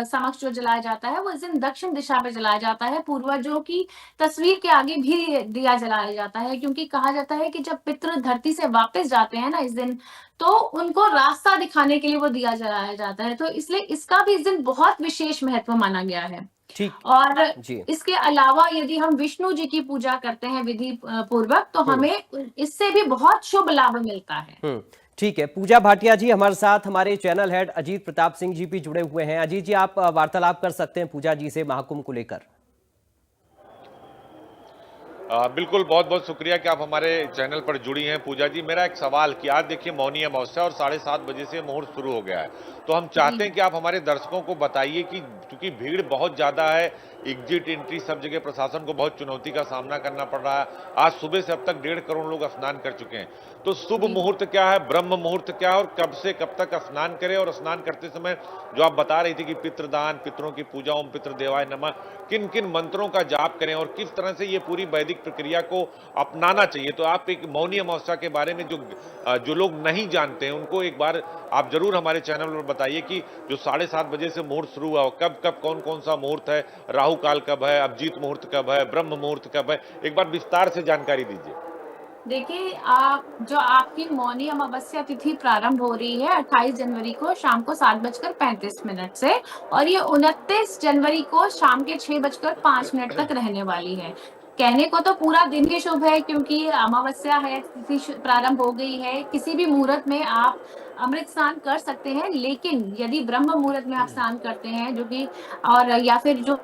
समक्ष जो जलाया जाता है वो इस दिन दक्षिण दिशा में जलाया जाता है। पूर्वजों की तस्वीर के आगे भी दिया जलाया जाता है, क्योंकि कहा जाता है कि जब पितृ धरती से वापस जाते हैं ना इस दिन, तो उनको रास्ता दिखाने के लिए वो दिया जलाया जाता है। तो इसलिए इसका भी इस दिन बहुत विशेष महत्व माना गया है। ठीक। और जी। इसके अलावा यदि हम विष्णु जी की पूजा करते हैं विधि पूर्वक, तो हमें इससे भी बहुत शुभ लाभ मिलता है। ठीक है, पूजा भाटिया जी हमारे साथ हमारे चैनल हेड अजीत प्रताप सिंह जी भी जुड़े हुए हैं। अजीत जी, आप वार्तालाप कर सकते हैं पूजा जी से महाकुंभ को लेकर। बिल्कुल, बहुत बहुत शुक्रिया कि आप हमारे चैनल पर जुड़ी हैं पूजा जी। मेरा एक सवाल कि आज देखिए मौनी अमावस्या और 7:30 बजे से मुहूर्त शुरू हो गया है, तो हम चाहते हैं कि आप हमारे दर्शकों को बताइए कि चूंकि भीड़ बहुत ज़्यादा है, एग्जिट एंट्री सब जगह प्रशासन को बहुत चुनौती का सामना करना पड़ रहा है। आज सुबह से अब तक 1.5 करोड़ लोग स्नान कर चुके हैं, तो शुभ मुहूर्त क्या है, ब्रह्म मुहूर्त क्या है और कब से कब तक स्नान करें? और स्नान करते समय जो आप बता रही थी कि पितृदान, पितरों की पूजा, ओम पितृ देवाय नमः, किन किन मंत्रों का जाप करें और किस तरह से ये पूरी वैदिक प्रक्रिया को अपनाना चाहिए? तो आप एक मौनी अमावस्या के बारे में जो लोग नहीं जानते हैं उनको एक बार आप जरूर हमारे चैनल पर बताइए कि जो 7:30 बजे से मुहूर्त शुरू हुआ, कब कब कौन कौन सा मुहूर्त है, राहु काल कब है, अभिजीत मुहूर्त कब है, ब्रह्म मुहूर्त कब है, एक बार विस्तार से जानकारी दीजिए। देखिए, जो आपकी मौनी अमावस्या तिथि प्रारंभ हो रही है 28 जनवरी को शाम को 7:35 से, और ये 29 जनवरी को शाम के 6:05 तक रहने वाली है। कहने को तो पूरा दिन ही शुभ है, क्योंकि अमावस्या है, तिथि प्रारंभ हो गई है। किसी भी मुहूर्त में आप अमृत स्नान कर सकते हैं, लेकिन यदि ब्रह्म मुहूर्त में आप स्नान करते हैं जो कि, और या फिर जो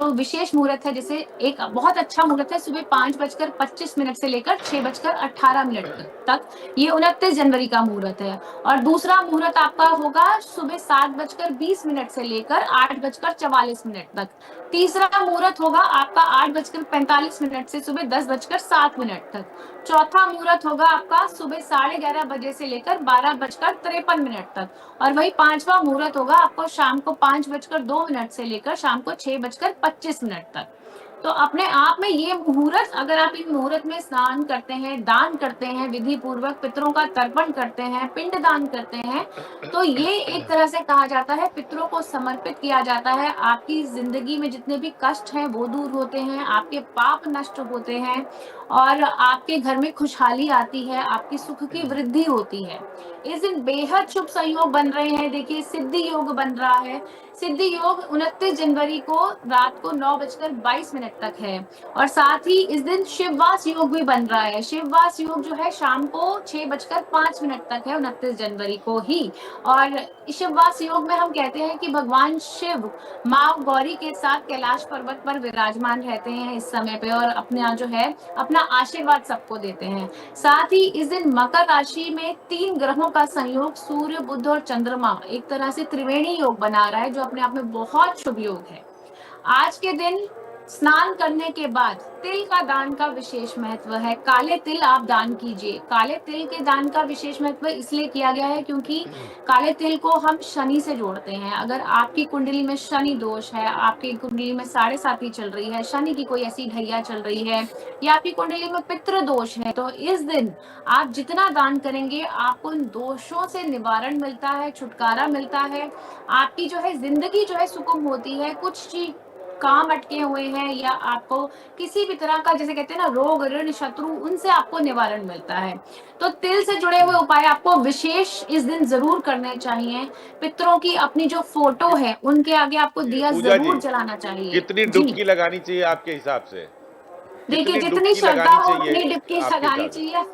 विशेष मुहूर्त है, जैसे एक बहुत अच्छा मुहूर्त है सुबह 5:25 से लेकर 6:18 तक, ये 29 जनवरी का मुहूर्त है। और दूसरा मुहूर्त आपका होगा सुबह 7:20 से लेकर 8:44 तक। तीसरा मुहूर्त होगा आपका 8:45 से सुबह 10:07 तक। चौथा मुहूर्त होगा आपका सुबह 11:30 बजे से लेकर 12:53 तक। और वही पांचवा मुहूर्त होगा आपको शाम को 5:02 से लेकर शाम को 6:25 तक। तो अपने आप में ये मुहूर्त, अगर आप इन मुहूर्त में स्नान करते हैं, दान करते हैं, विधि पूर्वक पितरों का तर्पण करते हैं, पिंड दान करते हैं, तो ये एक तरह से कहा जाता है पितरों को समर्पित किया जाता है। आपकी जिंदगी में जितने भी कष्ट हैं वो दूर होते हैं, आपके पाप नष्ट होते हैं और आपके घर में खुशहाली आती है, आपकी सुख की वृद्धि होती है। इस दिन बेहद शुभ संयोग बन रहे हैं। देखिए, सिद्धि योग बन रहा है। सिद्धि योग 29 जनवरी को रात को 9:22 तक है। और साथ ही इस दिन शिववास योग भी बन रहा है। शिववास योग जो है शाम को 6:05 तक है 29 जनवरी को ही। और शिववास योग में हम कहते हैं कि भगवान शिव माँ गौरी के साथ कैलाश पर्वत पर विराजमान रहते हैं इस समय पे, और अपना जो है अपना आशीर्वाद सबको देते हैं। साथ ही इस दिन मकर राशि में 3 ग्रहों का संयोग, सूर्य, बुध और चंद्रमा, एक तरह से त्रिवेणी योग बना रहा है, जो अपने आप में बहुत शुभ योग है। आज के दिन स्नान करने के बाद तिल का दान का विशेष महत्व है। काले तिल आप दान कीजिए। काले तिल के दान का विशेष महत्व इसलिए किया गया है क्योंकि काले तिल को हम शनि से जोड़ते हैं। अगर आपकी कुंडली में शनि दोष है, आपकी कुंडली में 7.5 चल रही है, शनि की कोई ऐसी ढैया चल रही है, या आपकी कुंडली में पितृ दोष है, तो इस दिन आप जितना दान करेंगे आपको इन दोषों से निवारण मिलता है, छुटकारा मिलता है। आपकी जो है जिंदगी जो है सुगम होती है। कुछ चीज काम अटके हुए हैं या आपको किसी भी तरह का, जैसे कहते हैं ना, रोग, ऋण, शत्रु, उनसे आपको निवारण मिलता है। तो तिल से जुड़े हुए उपाय आपको विशेष इस दिन जरूर करने चाहिए। पितरों की अपनी जो फोटो है उनके आगे आपको दिया जरूर जलाना चाहिए। कितनी डुबकी लगानी चाहिए आपके हिसाब से? देखिए, जितनी श्रद्धा हो उतनी डुबकी लगानी चाहिए।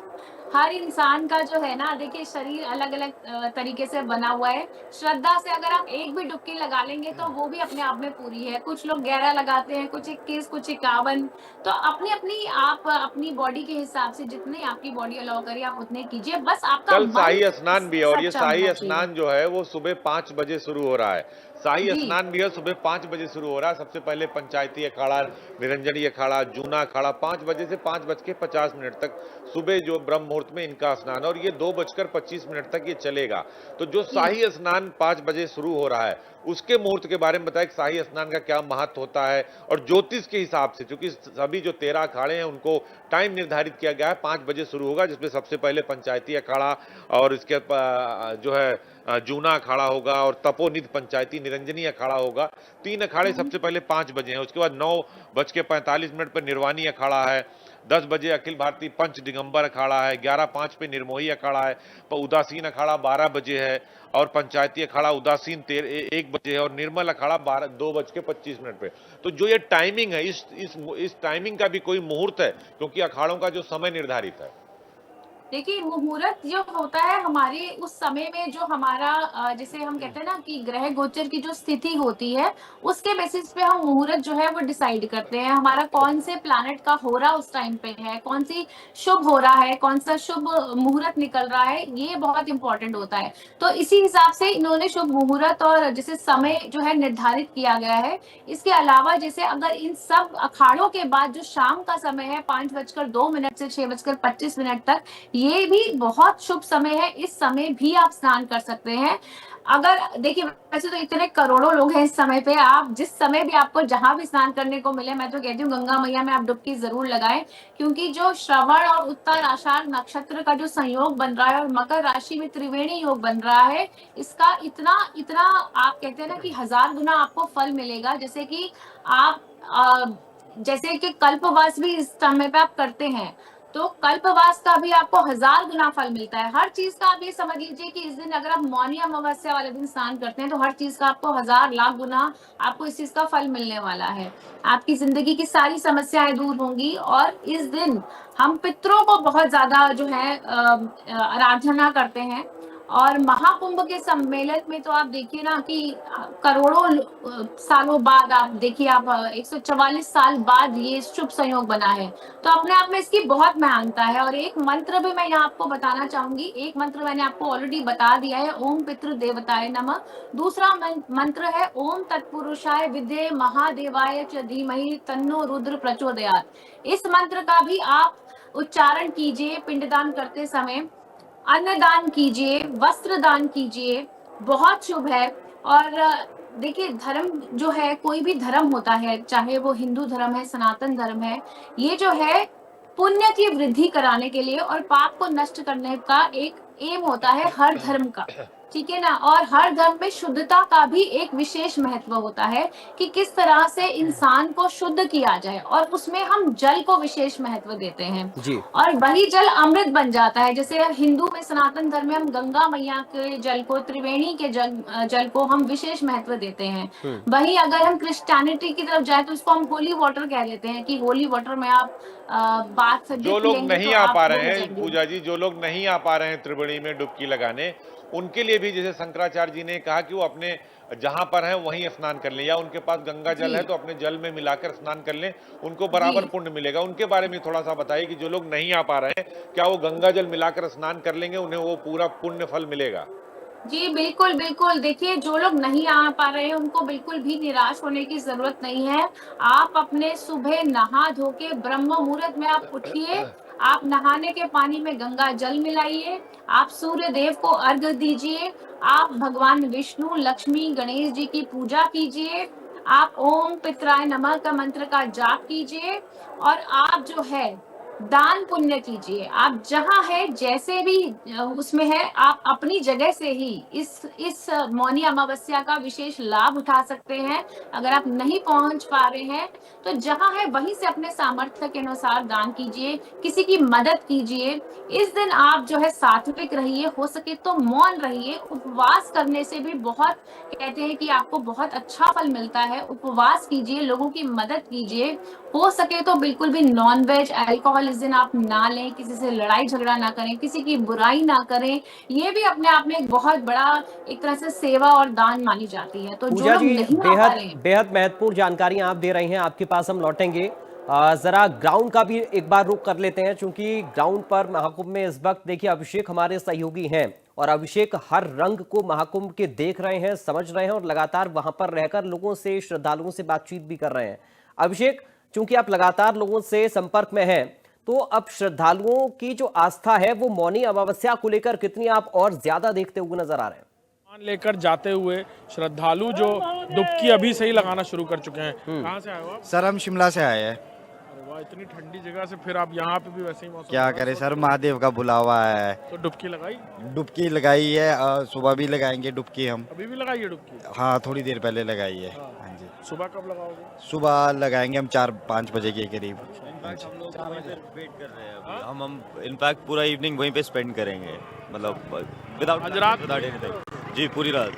हर इंसान का जो है ना, देखिए शरीर अलग अलग तरीके से बना हुआ है। श्रद्धा से अगर आप एक भी डुबकी लगा लेंगे तो वो भी अपने आप में पूरी है। कुछ लोग 11 लगाते हैं, कुछ 21, कुछ 51। तो अपनी अपनी आप अपनी बॉडी के हिसाब से जितनी आपकी बॉडी अलाउ करे आप उतने कीजिए, बस आपका कल मन शाही स्नान भी है और ये सच्चा शाही होना चाहिए। स्नान जो है वो सुबह 5 बजे शुरू हो रहा है। शाही जी। स्नान भी है, सुबह 5 बजे शुरू हो रहा है। सबसे पहले पंचायती अखाड़ा, निरंजनी अखाड़ा, जूना अखाड़ा 5 बजे से 5:50 तक सुबह जो ब्रह्म मुहूर्त में इनका स्नान है और ये 2:25 तक ये चलेगा। तो जो शाही स्नान 5 बजे शुरू हो रहा है उसके मुहूर्त के बारे में बताया कि शाही स्नान का क्या महत्व होता है और ज्योतिष के हिसाब से, क्योंकि सभी जो 13 अखाड़े हैं उनको टाइम निर्धारित किया गया है, 5 बजे शुरू होगा, जिसमें सबसे पहले पंचायती अखाड़ा और इसके जो है जूना अखाड़ा होगा और तपोनिध पंचायती निरंजनी अखाड़ा होगा। 3 अखाड़े सबसे पहले 5 बजे हैं। उसके बाद 9:45 पर निर्वाणी अखाड़ा है, 10 बजे अखिल भारतीय पंच दिगंबर अखाड़ा है, 11:05 पे निर्मोही अखाड़ा है, उदासीन अखाड़ा 12 बजे है और पंचायती अखाड़ा उदासीन 1 बजे है और निर्मल अखाड़ा 2:25 पे। तो जो ये टाइमिंग है, इस टाइमिंग का भी कोई मुहूर्त है, क्योंकि अखाड़ों का जो समय निर्धारित है। देखिए मुहूर्त जो होता है हमारे उस समय में, जो हमारा जैसे हम कहते हैं ना कि ग्रह गोचर की जो स्थिति होती है उसके बेसिस पे हम मुहूर्त जो है वो डिसाइड करते हैं। हमारा कौन से प्लैनेट का हो रहा उस टाइम पे है, कौन सी शुभ हो रहा है, कौन सा शुभ मुहूर्त निकल रहा है, ये बहुत इंपॉर्टेंट होता है। तो इसी हिसाब से इन्होंने शुभ मुहूर्त और जैसे समय जो है निर्धारित किया गया है। इसके अलावा जैसे अगर इन सब अखाड़ों के बाद जो शाम का समय है 5:02 से 6:25 तक, ये भी बहुत शुभ समय है। इस समय भी आप स्नान कर सकते हैं। अगर देखिए वैसे तो इतने करोड़ों लोग हैं इस समय पे, आप जिस समय भी आपको जहां भी स्नान करने को मिले, मैं तो कहती हूँ गंगा मैया में आप डुबकी जरूर लगाएं, क्योंकि जो श्रवण और उत्तर आषाढ़ नक्षत्र का जो संयोग बन रहा है और मकर राशि में त्रिवेणी योग बन रहा है, इसका इतना इतना आप कहते हैं ना कि 1000 गुना आपको फल मिलेगा। जैसे कि आप जैसे कि कल्पवास भी इस समय पे आप करते हैं तो कल्पवास का भी आपको 1000 गुना फल मिलता है। हर चीज का आप ये समझ लीजिए कि इस दिन अगर आप मौनी अमावस्या वाले दिन स्नान करते हैं तो हर चीज का आपको 1000 लाख गुना आपको इस चीज का फल मिलने वाला है। आपकी जिंदगी की सारी समस्याएं दूर होंगी और इस दिन हम पितरों को बहुत ज्यादा जो है आराधना करते हैं। और महाकुंभ के सम्मेलन में तो आप देखिए ना कि करोड़ों सालों बाद, आप देखिए आप 144 साल बाद ये शुभ संयोग बना है, तो अपने आप में इसकी बहुत महानता है। और एक मंत्र भी मैं यहाँ आपको बताना चाहूंगी। एक मंत्र मैंने आपको ऑलरेडी बता दिया है, ओम पितृ देवताय नमः। दूसरा मंत्र है ओम तत्पुरुषाय विद्ये महादेवाय च धीमहि तन्नो रुद्र प्रचोदयात्। इस मंत्र का भी आप उच्चारण कीजिए पिंडदान करते समय, अन्नदान कीजिए, वस्त्र दान कीजिए, बहुत शुभ है। और देखिए धर्म जो है, कोई भी धर्म होता है, चाहे वो हिंदू धर्म है, सनातन धर्म है, ये जो है पुण्य की वृद्धि कराने के लिए और पाप को नष्ट करने का एक एम होता है हर धर्म का, ठीक है ना। और हर धर्म में शुद्धता का भी एक विशेष महत्व होता है कि किस तरह से इंसान को शुद्ध किया जाए, और उसमें हम जल को विशेष महत्व देते हैं जी। और वही जल अमृत बन जाता है। जैसे हिंदू में, सनातन धर्म में हम गंगा मैया के जल को, त्रिवेणी के जल को हम विशेष महत्व देते हैं। वही अगर हम क्रिश्चियनिटी की तरफ जाए तो इसको हम होली वाटर कह देते हैं कि होली वाटर में आप बात जो लोग नहीं आ पा रहे हैं पूजा जी, जो लोग नहीं आ पा रहे हैं त्रिवेणी में डुबकी लगाने, उनके लिए भी जैसे शंकराचार्य जी ने कहा कि वो अपने जहां पर हैं वहीं स्नान कर लें, या उनके पास गंगा जल है तो अपने जल में मिलाकर स्नान कर लें, उनको बराबर पुण्य मिलेगा। उनके बारे में थोड़ा सा बताइए कि जो लोग नहीं आ पा रहे हैं, क्या वो गंगा जल मिलाकर स्नान कर लेंगे, उन्हें वो पूरा पुण्य फल मिलेगा? जी बिल्कुल बिल्कुल। देखिए जो लोग नहीं आ पा रहे हैं उनको बिल्कुल भी निराश होने की जरूरत नहीं है। आप अपने सुबह नहा धो के ब्रह्म मुहूर्त में आप उठिए, आप नहाने के पानी में गंगा जल मिलाइए, आप सूर्य देव को अर्घ्य दीजिए, आप भगवान विष्णु, लक्ष्मी, गणेश जी की पूजा कीजिए, आप ओम पितराय नमः का मंत्र का जाप कीजिए और आप जो है दान पुण्य कीजिए। आप जहां है, जैसे भी उसमें है, आप अपनी जगह से ही इस मौनी अमावस्या का विशेष लाभ उठा सकते हैं। अगर आप नहीं पहुंच पा रहे हैं तो जहां है वहीं से अपने सामर्थ्य के अनुसार दान कीजिए, किसी की मदद कीजिए। इस दिन आप जो है सात्विक रहिए, हो सके तो मौन रहिए। उपवास करने से भी बहुत कहते हैं कि आपको बहुत अच्छा फल मिलता है। उपवास कीजिए, लोगों की मदद कीजिए, हो सके तो बिल्कुल भी नॉन वेज, अल्कोहल अल्कोहल इस दिन आप ना लें, किसी से लड़ाई झगड़ा ना करें, किसी की बुराई ना करें। ये भी अपने आप में एक बहुत बड़ा एक तरह से सेवा और दान मानी जाती है। तो जो पूजा लोग जी, नहीं आ पा बेहद रहे हैं, बेहद महत्वपूर्ण जानकारियां आप दे रही हैं, आपके पास हम लौटेंगे। जरा ग्राउंड का भी एक बार रुख कर लेते हैं, क्योंकि ग्राउंड पर महाकुंभ में इस वक्त देखिए अभिषेक हमारे सहयोगी हैं और अभिषेक हर रंग को महाकुंभ के देख रहे हैं, समझ रहे हैं और लगातार वहां पर रहकर लोगों से, श्रद्धालुओं से बातचीत भी कर रहे हैं। अभिषेक, चूंकि आप लगातार लोगों से संपर्क में हैं, तो अब श्रद्धालुओं की जो आस्था है वो मौनी अमावस्या को लेकर कितनी आप और ज्यादा देखते हुए नजर आ रहे हैं? लेकर जाते हुए श्रद्धालु जो डुबकी अभी से ही लगाना शुरू कर चुके हैं। कहाँ से आए हो आप? सर हम शिमला से आए हैं। अरे वाह, इतनी ठंडी जगह से फिर आप यहाँ पे भी वैसे ही मौसम। क्या करें सर, महादेव का बुलावा है। तो डुबकी लगाई? डुबकी लगाई है, सुबह भी लगाएंगे डुबकी हम। अभी भी लगाई है डुबकी? हाँ, थोड़ी देर पहले लगाई है। हाँ जी। सुबह कब लगाओगे? सुबह लगाएंगे हम 4-5 बजे के करीब। हम लोग वहीं पे वेट कर रहे हैं अभी। हम इनफैक्ट पूरा इवनिंग वहीं पे स्पेंड करेंगे, मतलब आज रात? Without anything. जी, पूरी रात।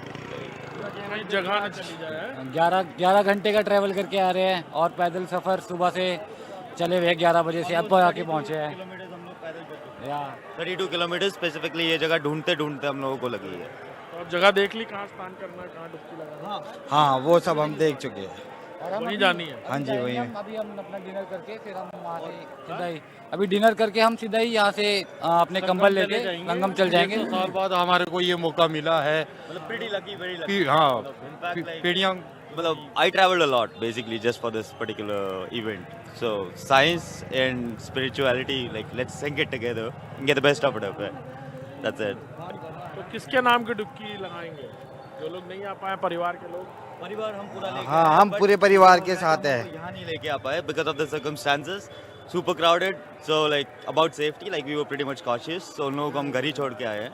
कहीं जगह न चली जाए। 11 घंटे का ट्रैवल करके आ रहे हैं और पैदल सफ़र सुबह से चले हुए 11 बजे से अब आके पहुँचे हैं। 32 किलोमीटर स्पेसिफिकली ये जगह ढूंढते ढूंढते हम लोगों को लगी है। तो अब जगह देख ली कहाँ स्नान करना है, कहाँ डुबकी लगाना है? हाँ, वो सब हम देख चुके हैं। और हम वहीं जानी है? हाँ जी, वही है। अभी हम अपना डिनर करके फिर हम वहाँ से सीधा ही अभी डिनर करके हम सीधा ही यहाँ से अपने कंबल लेके संगम चल जाएंगे। साल बाद हमारे को ये मौका मिला है। मतलब प्रीटी लकी, वेरी लकी। हाँ, पीढ़ियाँ मतलब I travelled a lot basically just for this particular event, so science and spirituality, like let's sync it together and get the best of it. That's it. तो किसके नाम की डुबकी लगाएंगे? जो लोग नहीं आ पाए, परिवार के लोग? परिवार हम पूरा लेके हाँ, हम पूरे परिवार के साथ हैं। यहाँ नहीं लेके आ पाए because of the circumstances, super crowded, so like about safety, like we were pretty much cautious, so उन लोगों को हम घर ही छोड़ के आए हैं।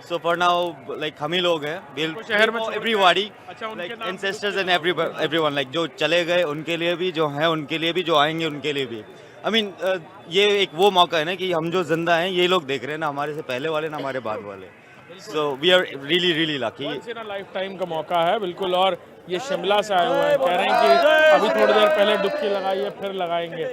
सो फॉर नाउ लाइक हम ही लोग हैं, विल शहर में एवरीबॉडी, अच्छा, उनके लाइक नाम एंसेस्टर्स एंड एवरीवन, लाइक जो चले गए उनके लिए भी, जो हैं उनके लिए भी, जो आएंगे उनके लिए भी। आई मीन ये एक वो मौका है ना कि हम जो जिंदा हैं ये लोग देख रहे हैं, ना हमारे से पहले वाले ना हमारे बाद वाले। So we are really really lucky. Once in a lifetime का मौका है, बिल्कुल। और ये शिमला से आए हुए हैं, कह रहे हैं कि अभी थोड़ी देर पहले डुबकी लगाई है, फिर लगाएंगे।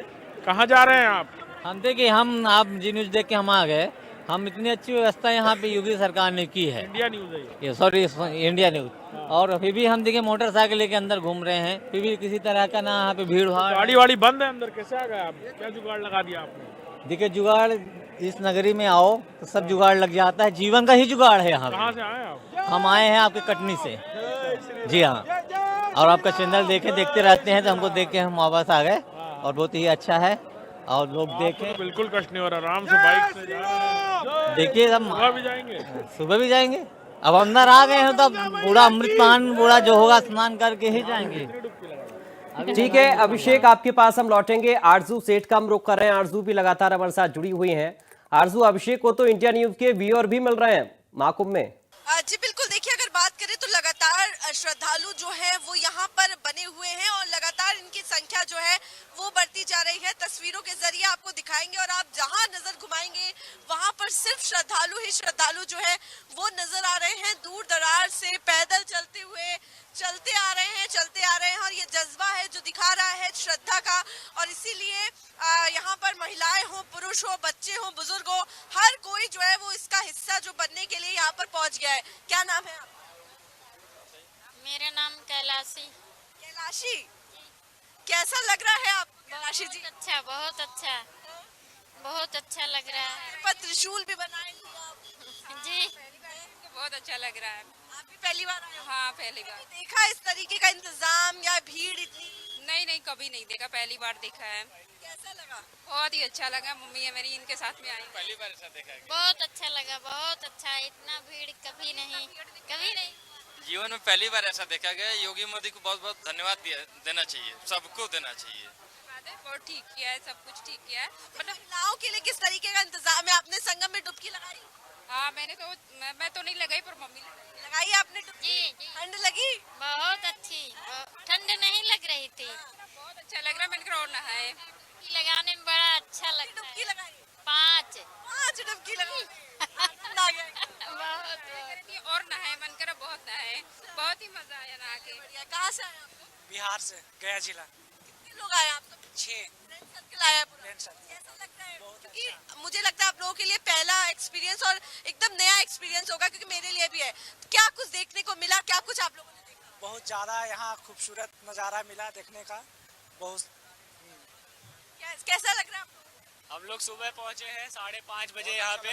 कहाँ जा रहे हैं आप? हम देखिए, हम आप जी न्यूज़ देख के हम आ गए। हम इतनी अच्छी व्यवस्था यहाँ पे योगी सरकार ने की है। इंडिया न्यूज़ है ये, सॉरी, इंडिया न्यूज़। और फिर भी हम देखिए मोटरसाइकिल लेके अंदर घूम रहे हैं, फिर भी किसी तरह का ना यहाँ पे भीड़ भाड़। गाड़ी वाड़ी बंद है अंदर, कैसे आ गए आप? क्या जुगाड़ लगा दिया आपने? देखिए, जुगाड़ इस नगरी में आओ तो सब जुगाड़ लग जाता है, जीवन का ही जुगाड़ है यहाँ कहाँ पे। से आए आप? हम आए हैं आपके कटनी से। जी हाँ, और आपका चैनल देखते रहते हैं, तो हमको देख के हम वापस आ गए और बहुत ही अच्छा है। और लोग देखें, बिल्कुल कष्ट नहीं हो रहा, आराम से बाइक से जा रहे हैं। देखिए हम सुबह भी जाएंगे? सुबह भी जाएंगे। अब अंदर आ गए हैं तो अब पूरा अमृतपान पूरा जो होगा स्नान करके ही जाएंगे। ठीक है अभिषेक, आपके पास हम लौटेंगे। आरजू सेठ का हम रुख कर रहे हैं, आरजू भी लगातार हमारे साथ जुड़ी हुई हैं। आरजू, अभिषेक को तो इंडिया न्यूज के व्यूअर भी मिल रहे हैं महाकुंभ में। जी बिल्कुल, देखिए अगर बात करें तो लगातार श्रद्धालु जो है वो यहाँ पर बने हुए हैं और लगातार इनकी संख्या जो है वो बढ़ती जा रही है। तस्वीरों के जरिए आपको दिखाएंगे और आप जहाँ नजर घुमाएंगे वहां पर सिर्फ श्रद्धालु ही श्रद्धालु जो है वो नजर आ रहे हैं। दूर दराज से पैदल चलते हुए चलते आ रहे हैं और ये जज्बा है जो दिखा रहा है श्रद्धा का। और इसीलिए यहाँ पर महिलाएं हो, पुरुष हो, बच्चे हो, बुजुर्ग हो, हर कोई जो है वो इसका हिस्सा जो बनने के लिए यहाँ पर पहुंच गया है। क्या नाम है आपका? मेरा नाम कैलाशी। कैलाशी, कैसा लग रहा है आप कैलाशी जी? अच्छा, बहुत अच्छा, बहुत अच्छा लग रहा है। पर त्रिशूल भी बनाए जी, बहुत अच्छा लग रहा है। आप भी पहली बार आए हो? हाँ, पहली बार। देखा इस तरीके का इंतजाम या भीड़ इतनी? नहीं, कभी नहीं देखा, पहली बार देखा है। कैसा लगा? बहुत ही अच्छा लगा। मम्मी है मेरी, इनके साथ में आई, पहली बार ऐसा देखा है। बहुत अच्छा लगा, बहुत अच्छा। इतना भीड़ कभी नहीं। जीवन में पहली बार ऐसा देखा गया। योगी मोदी को बहुत बहुत धन्यवाद देना चाहिए, सबको देना चाहिए। बहुत ठीक किया है, सब कुछ ठीक किया है। मतलब महिलाओं के लिए किस तरीके का इंतजाम है? आपने संगम में डुबकी लगाई? हाँ, मैं तो नहीं लगाई, पर मम्मी लगाई आपने डुबकी? जी। ठंड लगी? बहुत अच्छी, ठंड नहीं लग रही थी। बहुत अच्छा लग रहा है। मैंने और नहाए, लगाने में बड़ा अच्छा लगता है। डुबकी लगाई? 5 डुबकी लगाई। आनंद आ गया। बहुत और नहाए, मन करा बहुत नहाए, बहुत ही मजा आया नहा के। कहाँ से आए आप? बिहार से, गया जिला। कितने लोग आए आप? 6 कैसा लग रहा है? क्योंकि मुझे लगता है आप लोगों के लिए पहला एक्सपीरियंस और एकदम नया एक्सपीरियंस होगा, क्योंकि मेरे लिए भी है। क्या कुछ देखने को मिला, क्या कुछ आप लोगों ने देखा? बहुत ज़्यादा यहाँ खूबसूरत नज़ारा मिला देखने का। बहुत कैसा लग रहा है आपको? हम लोग सुबह पहुँचे हैं 5:30 बजे यहाँ पे।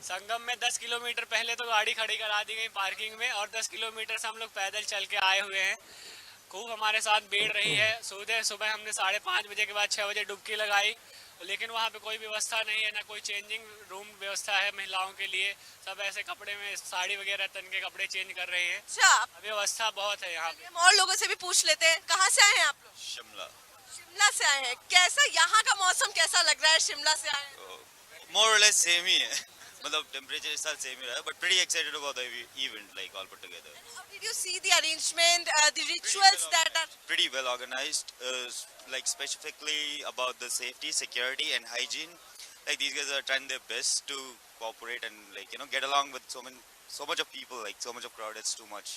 संगम में 10 किलोमीटर पहले तो गाड़ी खड़ी करा दी गई पार्किंग में, और 10 किलोमीटर से हम लोग पैदल चल के आए हुए हैं। खूब हमारे साथ भीड़ रही है। सुबह हमने 5:30 बजे के बाद 6 बजे डुबकी लगाई, लेकिन वहाँ पे कोई व्यवस्था नहीं है, ना कोई चेंजिंग रूम व्यवस्था है महिलाओं के लिए। सब ऐसे कपड़े में, साड़ी वगैरह तन के कपड़े चेंज कर रहे हैं। अच्छा, व्यवस्था बहुत है यहाँ पे। हम और लोगों से भी पूछ लेते हैं, कहाँ से आए हैं आप लोग? शिमला। शिमला से आए हैं। कैसा यहाँ का मौसम कैसा लग रहा है? शिमला से आए हैं। मोर और लेस सेम ही है, मतलब टेम्परेचर इस साल सेम ही रहा है, but pretty excited about the event, like all put together. How did you see the arrangement, the rituals that are Pretty well organized, like specifically about the safety, security and hygiene. Like these guys are trying their best to cooperate and, like, you know, get along with so much of people, like so much of crowd. It's too much.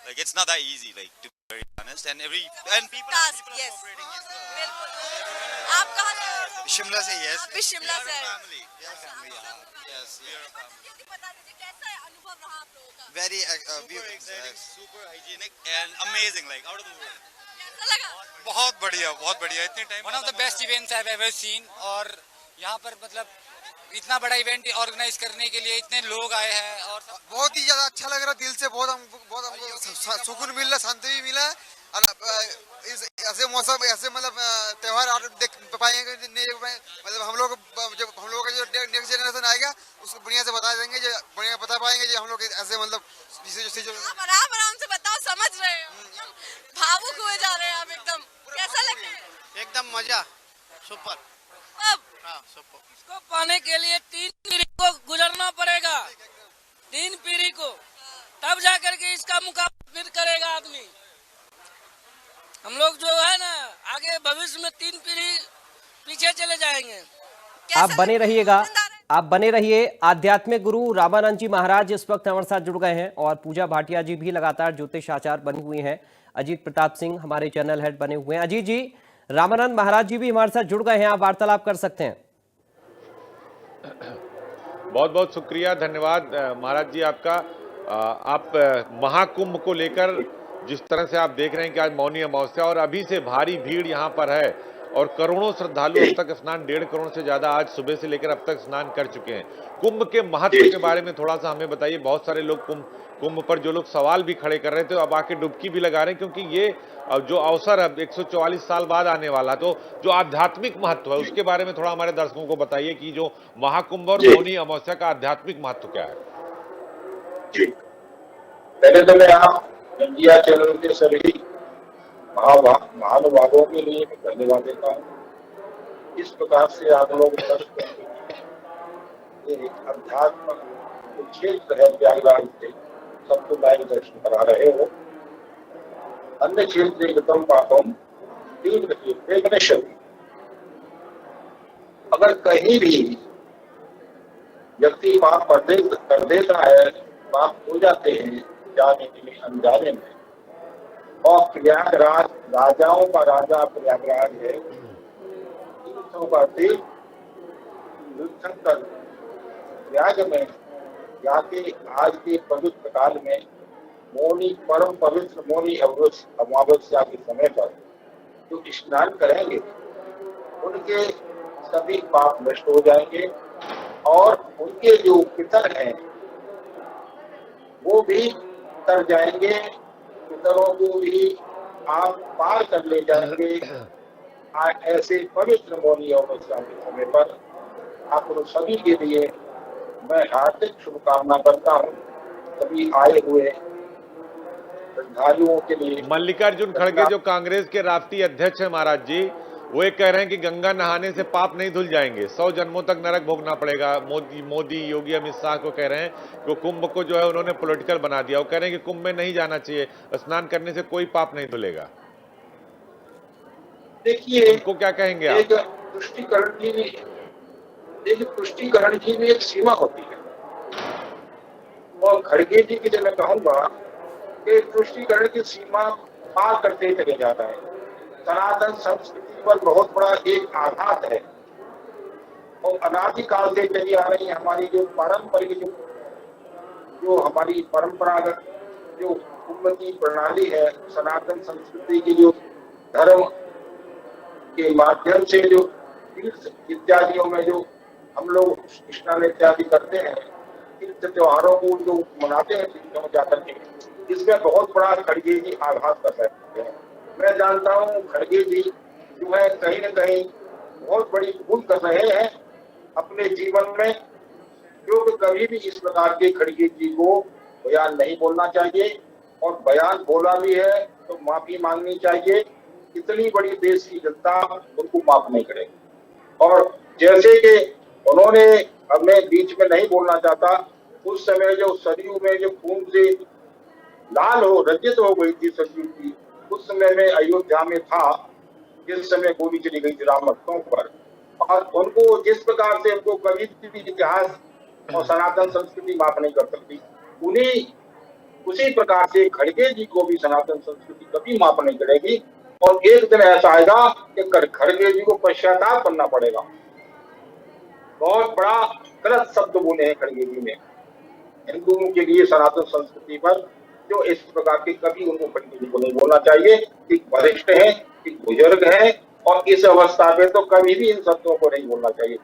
Like it's not that easy, like, to be very honest. And people are cooperating as well. बिल्कुल। आप कहाँ से आए हो? शिमला से yes. आप भी शिमला से आए हो। Yes. जल्दी बता दीजिए कैसा अनुभव रहा आप लोगों का? Very Super exciting, super hygienic and amazing, like out of the world. कैसा लगा? बहुत बढ़िया इतने time. One of the best events I have ever seen. और यहाँ पर मतलब इतना बड़ा इवेंट ऑर्गेनाइज करने के लिए इतने लोग आए हैं, और बहुत ही ज्यादा अच्छा लग रहा, दिल से बहुत हमको सुकून मिल रहा, शांति भी मिला। ऐसे मौसम, ऐसे मतलब त्योहार और देख पाएंगे नहीं, मतलब हम लोग जब हम लोग का जो नेक्स्ट जनरेशन आएगा उसको बढ़िया से बता देंगे, जो बढ़िया बता पाएंगे जो हम लोग ऐसे मतलब आराम से बताओ, समझ रहे हैं, भावुक हुए जा रहे हैं आप एकदम। कैसा लगता है? एकदम मजा, सुपर। अब इसको पाने के लिए 3 पीढ़ी को गुजरना पड़ेगा, 3 पीढ़ी को, तब जाकर के इसका मुकाबला फिर करेगा आदमी। हम लोग जो है ना, आगे भविष्य में 3 पीढ़ी पीछे चले जाएंगे। आप बने रहिएगा, आप बने रहिए। आध्यात्मिक गुरु रामानंद जी महाराज इस वक्त हमारे साथ जुड़ गए हैं, और पूजा भाटिया जी भी लगातार ज्योतिष आचार्य बनी हुई हैं। अजीत प्रताप सिंह हमारे चैनल हेड बने हुए हैं। अजीत जी, रामानंद महाराज जी भी हमारे साथ जुड़ गए हैं, आप वार्तालाप कर सकते हैं। बहुत बहुत शुक्रिया, धन्यवाद महाराज जी आपका। आप महाकुंभ को लेकर जिस तरह से आप देख रहे हैं कि आज मौनी अमावस्या और अभी से भारी भीड़ यहाँ पर है, और करोड़ों श्रद्धालु अब तक स्नान, 1.5 करोड़ से ज्यादा आज सुबह से लेकर अब तक स्नान कर चुके हैं। कुंभ के महत्व के बारे में थोड़ा सा हमें बताइए। बहुत सारे लोग कुंभ पर जो लोग सवाल भी खड़े कर रहे थे, अब आके डुबकी भी लगा रहे हैं, क्योंकि ये जो अवसर है 144 साल बाद आने वाला, तो जो आध्यात्मिक महत्व है उसके बारे में थोड़ा हमारे दर्शकों को बताइए कि जो महाकुंभ और मौनी अमावस्या का आध्यात्मिक महत्व क्या है। पहले तो मैं आप इंडिया चैनल के सभी महानुभावों के लिए धन्यवाद देता हूँ। इस प्रकार से आप लोग अध्यात्म क्षेत्र है प्रयागराज से सबको लाइव दर्शन करा रहे हो। अन्य क्षेत्र एकदम पापम तीव्र क्षेत्र गणेश। अगर कहीं भी व्यक्ति पाप कर देता है, पाप हो जाते हैं जाने में अनजाने में, और प्रयागराज राजाओं का राजा प्रयागराज है, तीर्थों का तीर्थ तीर्थंकर प्रयाग में जाके आज के पवित्र काल में मौनी परम पवित्र मौनी अमावस्या के समय पर जो स्नान करेंगे उनके सभी पाप नष्ट हो जाएंगे, और उनके जो पितर हैं वो भी तर जाएंगे, पितरों को भी आप पार कर ले जाएंगे। ऐसे पवित्र मौनी अमावस्या के समय पर आप लोग सभी के लिए मैं हार्दिक शुभकामना करता हूँ। सभी आए हुए श्रद्धालुओं के लिए। मल्लिकार्जुन खड़गे जो कांग्रेस के राष्ट्रीय अध्यक्ष हैं महाराज जी, वो ये कह रहे हैं कि गंगा नहाने से पाप नहीं धुल जाएंगे, 100 जन्मों तक नरक भोगना पड़ेगा। मोदी योगी अमित शाह को कह रहे हैं कि कुंभ को जो है उन्होंने पॉलिटिकल बना दिया। वो कह रहे हैं कि कुंभ में नहीं जाना चाहिए, स्नान करने से कोई पाप नहीं धुलेगा। देखिए, इनको क्या कहेंगे आप? एक तुष्टिकरण की भी एक सीमा होती है, और खड़गे जी की जो मैं कहूँगा कि तुष्टिकरण की सीमा पार करते चले जाता है। सनातन संस्कृति पर बहुत बड़ा एक आघात है। और अनादिकाल से चली आ रही हमारी जो पारंपरिक जो हमारी परंपरागत जो उन्नति प्रणाली है, सनातन संस्कृति की जो धर्म के माध्यम से जो तीर्थ इत्यादियों में जो हम लोग स्नान इत्यादि करते हैं, तीर्थ त्योहारों को जो मनाते हैं तीर्थों में जाकर के, इसमें बहुत बड़ा खड़गे जी आघात कर सकते हैं। मैं जानता हूँ खड़गे जी जो है कहीं न कहीं बहुत बड़ी भूल कर रहे हैं अपने जीवन में, जो कि कभी भी इस प्रकार के खड़गे जी को बयान नहीं बोलना चाहिए, और बयान बोला भी है तो माफी मांगनी चाहिए। इतनी बड़ी देश की जनता उनको माफ नहीं करेगी। और जैसे कि उन्होंने, अब मैं बीच में नहीं बोलना चाहता, उस समय जो सरयू में जो खून से लाल हो रंजित हो गई थी सरयू की, उस समय में अयोध्या में था जिस समय गोली चली गई थी राम भक्तों पर, और उनको जिस प्रकार से उनको कभी भी इतिहास और सनातन संस्कृति माफ नहीं कर सकती, उन्हीं उसी प्रकार से खड़गे जी को भी सनातन संस्कृति कभी माफ नहीं करेगी। और एक दिन ऐसा आएगा कि खड़गे जी को पश्चाताप करना पड़ेगा। बहुत बड़ा गलत शब्द बोले हैं खड़गे जी ने हिंदुओं के लिए सनातन संस्कृति पर, जो इस प्रकार के कभी उनको खड़गे जी को नहीं बोलना चाहिए। एक वरिष्ठ है, एक बुजुर्ग है, और इस अवस्था में तो कभी भी इन शब्दों को नहीं बोलना चाहिए।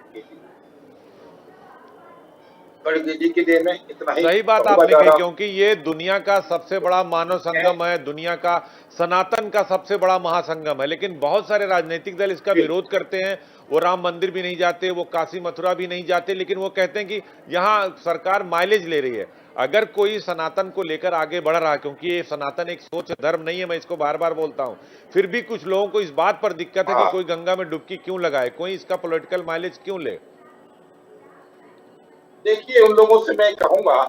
खड़गे जी के देह में इतना ही। सही बात आपने कही, क्योंकि ये दुनिया का सबसे बड़ा मानव संगम है, दुनिया का सनातन का सबसे बड़ा महासंगम है। लेकिन बहुत सारे राजनीतिक दल इसका विरोध करते हैं। वो राम मंदिर भी नहीं जाते, वो काशी मथुरा भी नहीं जाते, लेकिन वो कहते हैं कि यहाँ सरकार माइलेज ले रही है। अगर कोई सनातन को लेकर आगे बढ़ रहा है, क्योंकि ये सनातन एक सोच धर्म नहीं है, मैं इसको बार बार बोलता हूँ, फिर भी कुछ लोगों को इस बात पर दिक्कत है कि कोई गंगा में डुबकी क्यों लगाए, कोई इसका पॉलिटिकल माइलेज क्यों ले। देखिए, उन लोगों से मैं कहूंगा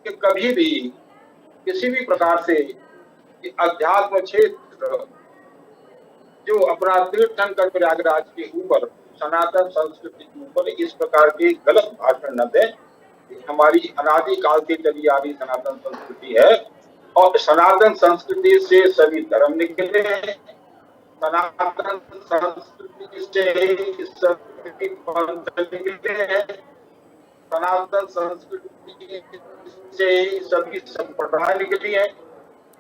कि कभी भी किसी भी प्रकार से अध्यात्म क्षेत्र जो अपना तीर्थंकर प्रयागराज के ऊपर, सनातन संस्कृति के ऊपर इस प्रकार के गलत भाषण न दें। हमारी अनादिकाल से चली आ रही सनातन संस्कृति है, और सनातन संस्कृति से सभी धर्म निकले हैं, सनातन संस्कृति से सभी पंथ निकले हैं, सनातन संस्कृति से सभी संप्रदाय निकली है।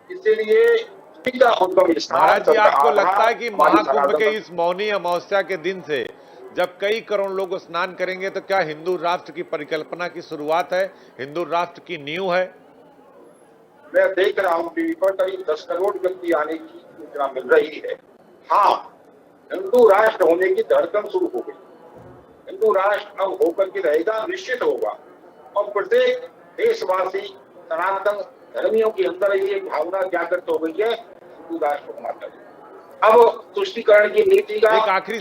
इसीलिए महाराज जी, आपको लगता है कि महाकुंभ के इस मौनी अमावस्या के दिन से जब कई करोड़ लोग स्नान करेंगे, तो क्या हिंदू राष्ट्र की परिकल्पना की शुरुआत है, हिंदू राष्ट्र की नींव है? मैं देख रहा हूँ टीवी पर करीब 10 करोड़ व्यक्ति आने की सूचना मिल रही है। हाँ, हिंदू राष्ट्र होने की धड़कन शुरू हो गई। हिंदू राष्ट्र अब होकर के रहेगा, निश्चित होगा, और प्रत्येक देशवासी सनातन धर्मियों के अंदर ये भावना जागृत हो गई है हिंदू राष्ट्र होना चाहिए। अब तुष्टीकरण की नीति का एक आखिरी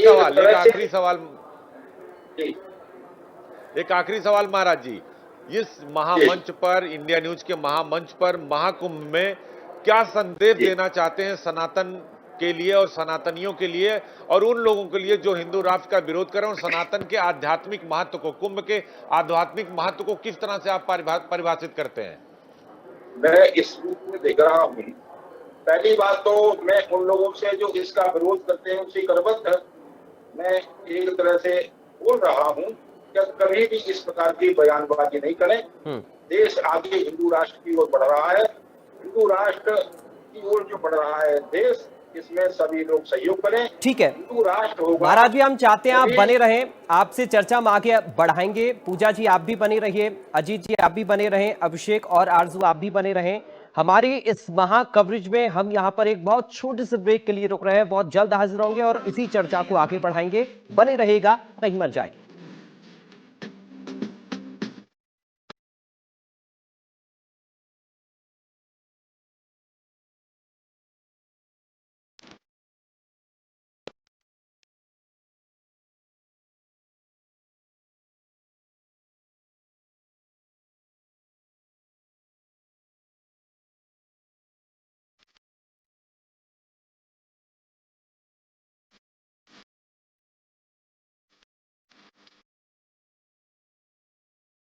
सवाल महाराज जी, इस महामंच पर, इंडिया न्यूज के महामंच पर, महाकुंभ में क्या संदेश देना चाहते हैं सनातन के लिए और सनातनियों के लिए और उन लोगों के लिए जो हिंदू राष्ट्र का विरोध करें, और सनातन के आध्यात्मिक महत्व को, कुंभ के आध्यात्मिक महत्व को किस तरह से आप परिभाषित करते हैं? मैं इस रूप में देख रहा हूँ, पहली बात तो मैं उन लोगों से जो इसका विरोध करते हैं उसी करबद्ध मैं एक तरह से बोल रहा हूँ कि कभी भी इस प्रकार की बयानबाजी नहीं करें। देश आगे हिंदू राष्ट्र की ओर बढ़ रहा है, हिंदू राष्ट्र की ओर जो बढ़ रहा है देश, इसमें सभी लोग सहयोग करें। ठीक है हिंदू राष्ट्र होगा। महाराज जी, हम चाहते हैं आप बने रहें, आपसे चर्चा हम आगे बढ़ाएंगे। पूजा जी आप भी बने रहिए, अजीत जी आप भी बने रहें, अभिषेक और आरजू आप भी बने रहें। हमारी इस महा कवरेज में हम यहाँ पर एक बहुत छोटे से ब्रेक के लिए रुक रहे हैं, बहुत जल्द हाजिर होंगे और इसी चर्चा को आगे बढ़ाएंगे। बने रहेगा, नहीं मर जाए।